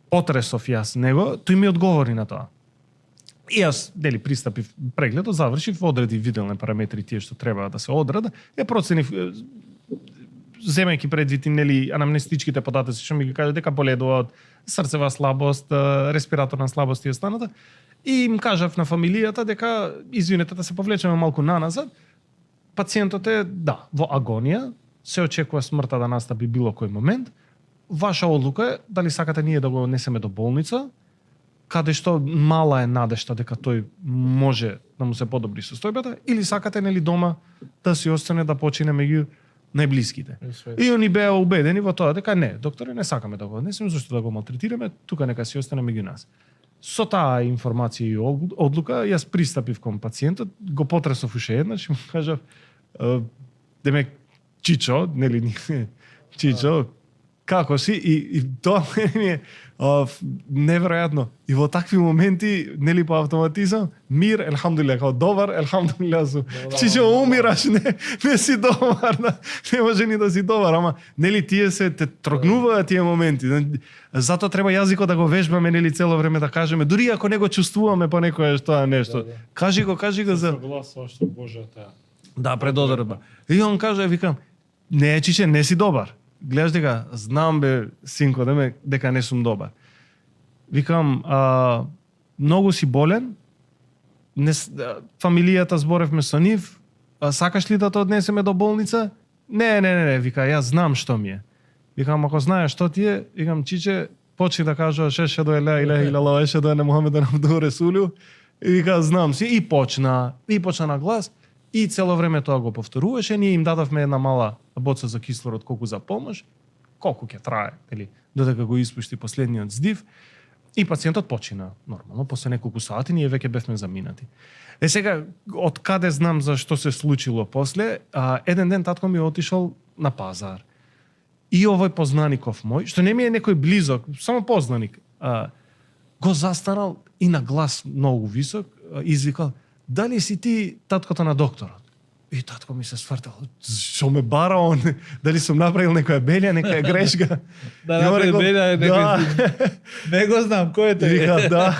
потресов јас него, тој ми одговори на тоа. И јас, нели, пристапив прегледот, завршив, одредив виделни параметри тие што треба да се одредат, ја проценив, земајќи предвид, нели, анамнестичките податоци што ми ги кажа дека боледува од срцева слабост, респираторна слабост и останата, и им кажав на фамилијата дека, извинете да се повлечеме малку наназад, пациентот е, во агонија, се очекува смртта да настапи било кој момент, ваша одлука е дали сакате ние да го несеме до болница, каде што мала е надежта дека тој може да му се подобри состојбата, или сакате нели дома да си остане да почине меѓу најблиските. И они беа убедени во тоа дека не, докторе, не сакаме да го однесеме, зашто да го малтретираме, тука нека си остане меѓу нас. Со таа информација и одлука, јас пристапив кон пациентот, го потресов уште еднаш и му кажав, демек, Чичо, нели, Чичо, како си? И тоа ми е неверојатно. И во такви моменти, нели по автоматизам, мир, елхамдулилlah, као добар, елхамдулилlah, Чичо, умираш, не си добар, не може ни да си добар, ама, нели, тие се те трогнуваат тие моменти. Затоа треба јазикот да го вежбаме, нели, цело време да кажеме, дури ако не го чувствуваме по некоја тоа нешто. Кажи го за... Согласува што Божјата. Да, предодредба. И он каже, викам, не, Чиче, не си добар. Гледаш дека, знам бе, синко, дека не сум добар. Викам, многу си болен, фамилијата зборевме со нив, сакаш ли да те однесеме до болница? Не, вика, јас знам што ми е. Викам, ако знаеш што ти е, викам, Чиче, почни да кажуваш ешхеду ен ла илаха илаллах, ешхеду enne Мухамеден абдуху ресулуஹu, и вика, знам си, и почна на глас, и цело време тоа го повторуваше, ние им дадовме една мала боца за кислород колку за помош, колку ќе трае, нели, додека го испушти последниот здив. И пациентот почина нормално, после неколку сати ние веќе бевме заминати. Сега, од каде знам за што се случило после, еден ден татко ми отишол на пазар. И овој познаников мој, што не ми е некој близок, само познаник, го застанал и на глас многу висок, извикал: "Дали си ти таткото на докторот?" И татко ми се свртал: "Што ме бара он? Дали сум направил некоја белја, некоја грешка?" Да, направи белја, не го знам, кој е тој? Вика, да.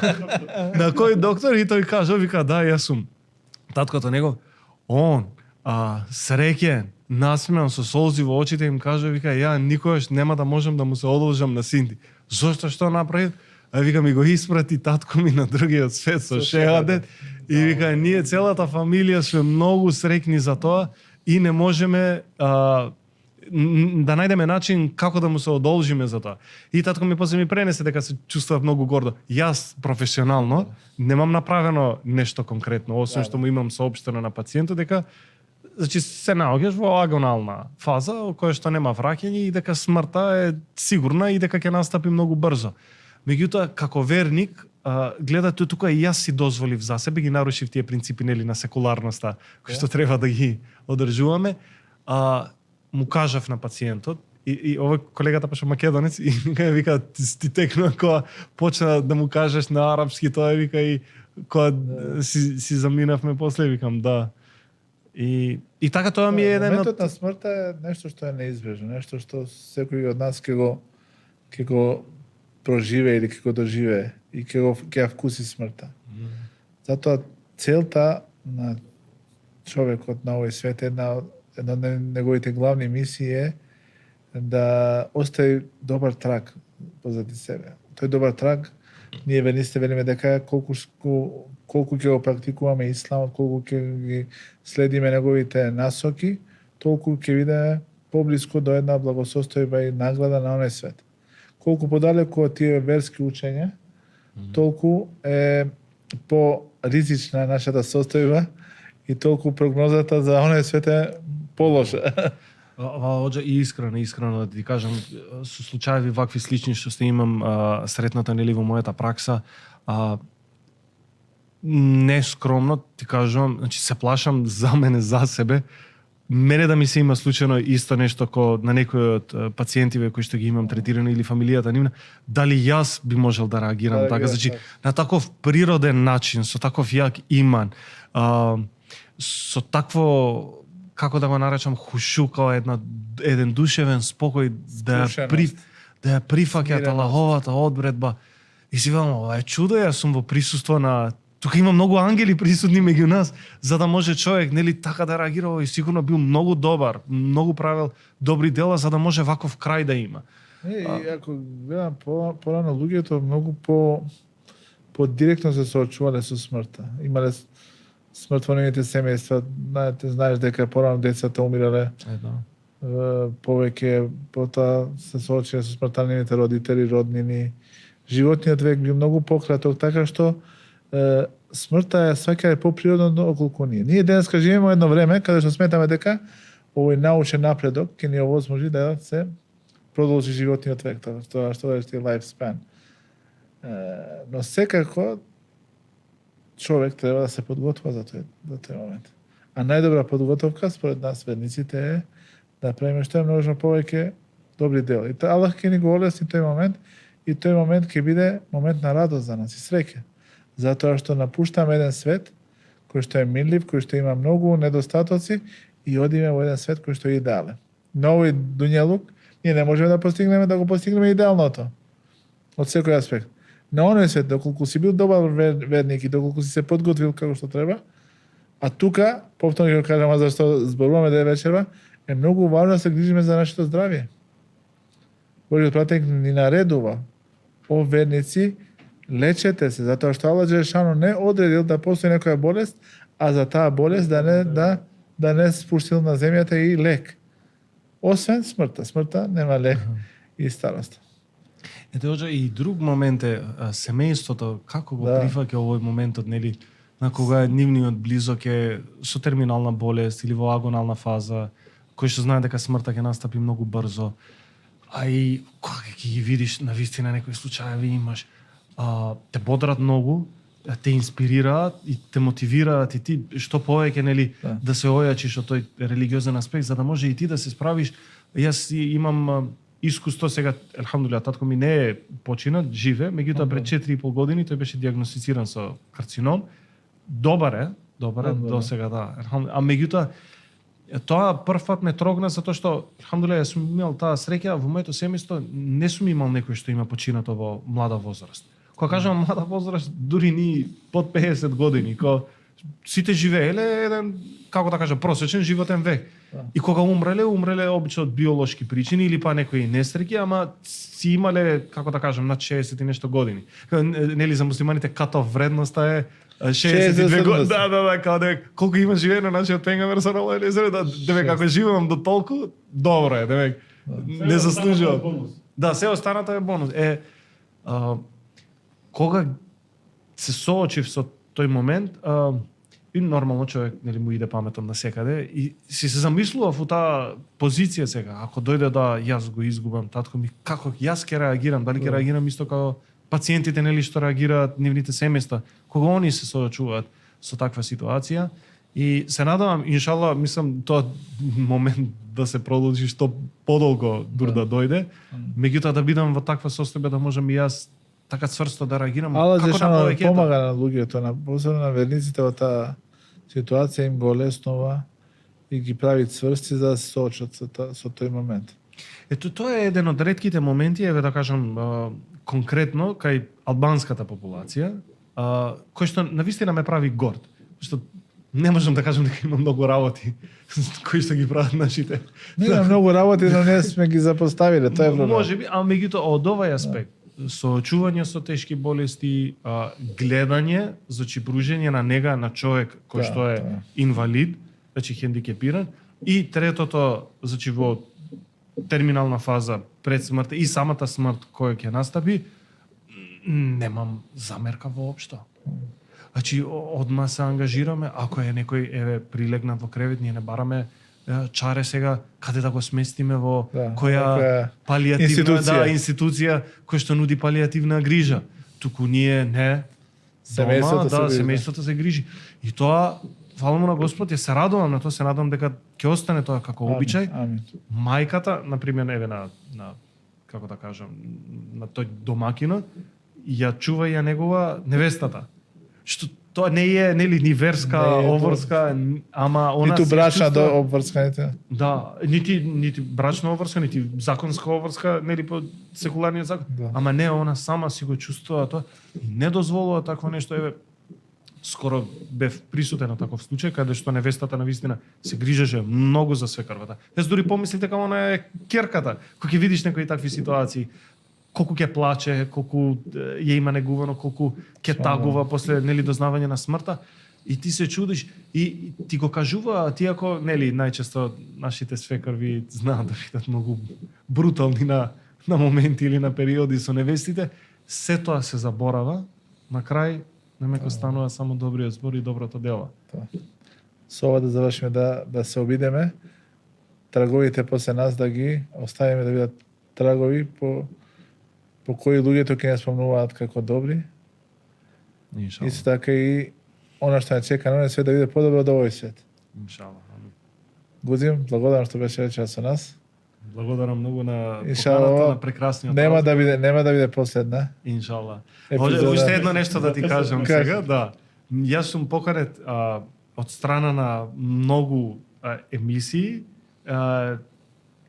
На кој доктор? И тој кажа, вика, да, јас сум таткото негов. Он, среќен, насмеан со солзи во очите, им кажа, вика, ја никогаш нема да можам да му се одолжам на син ти. Зошто, што направи? Вика, ми го испрати татко ми на другиот свет со шеадет. И вика, ние целата фамилија сме многу среќни за тоа и не можеме да најдеме начин како да му се одолжиме за тоа. И татко ми после ми пренесе дека се чувствував многу гордо. Јас професионално немам направено нешто конкретно, освен што му имам соопштено на пациентот дека значи се наоѓаш во агонална фаза која што нема враќање и дека смртта е сигурна и дека ќе настапи многу брзо. Меѓутоа, како верник, гледате тука и јас си дозволив за себе, ги нарушив тие принципи нели на секуларноста кои што треба да ги одржуваме. Му кажав на пациентот и овој колегата пошо македонец и вика ти текнува кога почна да му кажеш на арапски тоа, вика, и кога си заминавме после, викам да. И така тоа ми е еден моментот на смртта е нешто што е неизбежно, нешто што секој од нас ќе го проживее или ќе го доживее и ќе ја вкуси смртта. Затоа целта на човекот на овој свет, една од неговите главни мисии е да остави добар траг позади себе. Тој добар траг, ние верниците велиме дека колку ќе го практикуваме исламот, колку ќе ги следиме неговите насоки, толку ќе бидеме поблиску до една благосостојба и наглада на оној свет. Колку подалеку од тие верски учења, толку е по-ризична нашата состојба и толку прогнозата за оној свет е полоша. Оđа и искрено да ти кажам, со случаеви вакви слични што се имам сретната нели во мојата пракса, не скромно ти кажувам, значи се плашам за мене, за себе, мене да ми се има случајно исто нешто ко на некој од пациентиве кои што ги имам третирано или фамилијата нивна, дали јас би можел да реагирам така, значи на таков природен начин, со таков ја иман, со такво, како да го наречам, хушука, еден душевен спокој, да ја прифаќа Аллаховата одредба. И си велам, ова е чудо, јас сум во присуство на... Тука има многу ангели присутни меѓу нас, за да може човек, нели, така да реагира, и сигурно бил многу добар, многу правил добри дела, за да може ваков крај да има. И ако гледам порано, луѓето многу по-директно се соочувале со смртта. Имале смрт во нивните семејства, знаеш дека порано децата умирале. Повеќе потоа се соочиле со смртта на нивните родители, роднини. Животниот век бил многу пократок, така што смртта е сваќа поприродно околку ние. Ние денеска живееме во едно време каде што сметаме дека овој научен напредок ќе ни овозможи да се продолжи животниот век, тоа што е лайфспан. Но секако човек треба да се подготвува за тој момент. А најдобра подготовка според нас верниците е да правиме што е можно повеќе добри дела. И Аллах ќе ни го олесни тој момент и тој момент ќе биде момент на радост за нас и среќа. Затоа што напуштаме еден свет кој што е минлив, кој што има многу недостатоци и одиме во еден свет кој што е идеален. На овој дуњалук ние не можеме да го постигнеме идеалното од секој аспект. На оној свет, доколку си бил добар верник и доколку си се подготвил како што треба, а тука, повторно ќе го кажам, зашто зборуваме да е вечерва, е многу важно да се грижиме за нашето здравје. Божиот пратеник ни наредува: о верници, лечете се, затоа што Аллах Джелешано не одредил да постои некоја болест, а за таа болест да не спуштил на земјата и лек. Освен смртта. Смртта нема лек и старост. Ете, Оđа, и друг момент е семејството, како го прифаќа овој моментот, нели, на кога нивниот близок е со терминална болест или во агонална фаза, кој што знае дека смртта ќе настапи многу брзо. а и кога ќе ги видиш на вистина некои случаи имаш те бодрат многу, те инспирираат и те мотивираат и ти што повеќе нели да се ојачиш од тој религиозен аспект за да може и ти да се справиш. Јас имам искуство сега, елхамдулилlah, татко ми не е починат, живе, меѓутоа пред 4,5 години тој беше диагностициран со карцином. Добар е до сега, да. А меѓутоа тоа првпат ме трогна затоа што елхамдулилlah јас сум имал таа среќа во моето семејство, не сум имал некој што има починато во млада возраст. Кога кажам млада возраст, дури ни под 50 години, кога сите живееле еден, како да кажам, просечен животен век. И кога умреле обично од биолошки причини или па некои несреќи, ама си имале, како да кажам, над 60 и нешто години. Нели за муслиманите катов вредноста е 62 години. Да, као дека колку има живеено нашиот пенгамер со роле или да деве како живеам до толку, добро е, деве не заслужувам. Да, се останато е бонус. Кога се соочив со тој момент, и нормално човек нели му иде паметот на секаде и си се замислував во таа позиција сега, ако дојде да јас го изгубам татко ми, како јас ќе реагирам, дали ќе реагирам исто како пациентите нели што реагираат нивните семејства, кога они се соочуваат со таква ситуација. И се надевам, иншалла, мислам тоа момент да се продолжи што подолго дур да дојде, меѓутоа да бидам во таква состојба да можам и јас така цврсто да реагирам. Аллах џешано помага на луѓето, посебно на верниците во таа ситуација им го олеснува и ги прави цврсти за да се соочат со тој момент. Ето тоа е еден од ретките моменти, еве да кажам конкретно кај албанската популација, кој што навистина ме прави горд, што не можам да кажам дека има многу работи кои што ги прават нашите. Не има многу работи, но не сме ги запоставиле, тоа е проблем. Можеби, а меѓутоа од овој аспект соочување со тешки болести, гледање, значи пружење на нега на човек кој што е инвалид, значи хендикепиран, и третото, значи во терминална фаза пред смртта и самата смрт која ќе настапи, немам замерка воопшто. Значи одма се ангажираме, ако е некој еве прилегнат во кревет, ние не бараме чаре сега каде да го сместиме во која палијативна институција која што нуди палијативна грижа. Туку ние не семејството се грижи. И тоа фала му на Господ, ја се радувам на тоа, се надам дека ќе остане тоа како обичај. Мајката, на пример, еве на како да кажам, на тој домакина, ја чува ја негова невестата. Што тоа не е нели ни верска обврска, ама она ниту брачна обврска, да, нити брачна обврска, нити законска обврска, нели по секуларниот закон. Да. Ама не, она сама си го чувствува тоа и не дозволува такво нешто. Еве, скоро бев присутен на таков случај каде што невестата навистина се грижеше многу за свекарвата. Јас дури помислив дека она е керката. Кога ќе видиш некои такви ситуации, колку ќе плаче, колку ја има негувано, колку ќе тагува после нели дознавање на смртта, и ти се чудиш и ти го кажува, ти ако нели најчесто нашите свекарви знаат да бидат многу брутални на моменти или на периоди со невестите, се тоа се заборава, на крај немеко станува само добриот збор и доброто дело. Со ова да завршиме, да се обидеме, траговите после нас да ги оставиме да бидат трагови по кои луѓето ќе не спомнуваат како добри. Иншалла. Исто така и она што не чека на свет да биде подобро од овој свет. Иншалла. Гузим, благодарам што беше вечер со нас. Благодарам многу на поканата, на прекрасниот разговор. Нема да биде последна. Иншалла. Уште едно нешто да ти кажам сега, да. Јас сум поканет од страна на многу емисии,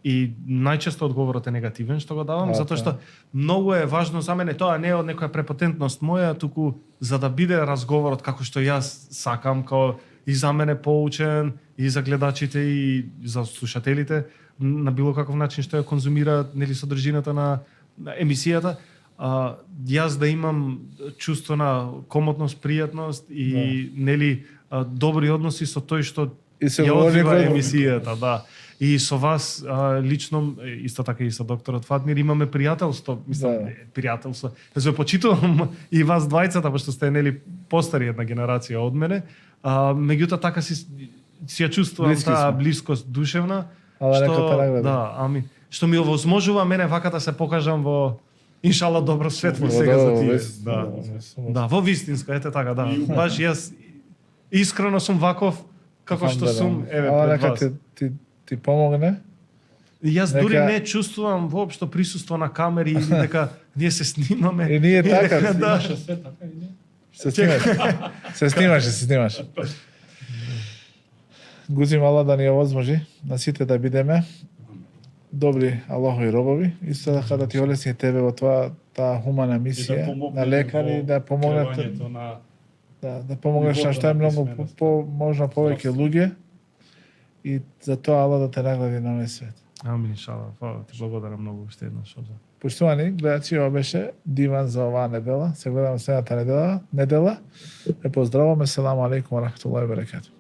и најчесто одговорот е негативен што го давам, затоа што многу е важно за мене, тоа не е од некоја препотентност моја, туку за да биде разговорот како што јас сакам, као и за мене поучен, и за гледачите, и за слушателите, на било каков начин што ја конзумираат нели содржината на емисијата, јас да имам чувство на комотност, пријатност и нели добри односи со тој што ја одвива емисијата, да. И со вас лично, исто така и со докторот Фатмир, имаме пријателство, мислам, пријателство. Да се почитувам и вас двајцата, пошто сте нели постари една генерација од мене. Меѓутоа така си ја чувствувам таа блискост душевна Ала нека те награди. Да, амин. Што ми овозможува мене вака да се покажам во иншала добро светло Во сега за добро, тие. вис- Да. вис- Да, во вистинско, ете така, да. Баш јас искрено сум ваков како што сум, еве Ала пред нека вас. ти помогне. Јас дури Нека- не чувствувам воопшто присуство на камери или дека ние се снимаме. И ние така, дека, да. Наше све така и не. се снимаше. Гузим Аллах да ни овозможи на сите да бидеме добри Аллахови робови, исто така да ти олесни тебе во таа хумана мисија на лекари, да помогнете да помогнеш на што е многу можно повеќе луѓе и за тоа Аллах да те награди на овој свет. Амин, иншалла. Ти благодарам многу уште еднаш. Поштовани гледачи, ова беше Диван за оваа недела. Се гледаме следната недела. Ве поздравуваме. Селаму алейкум ва рахметуллахи ва баракатух.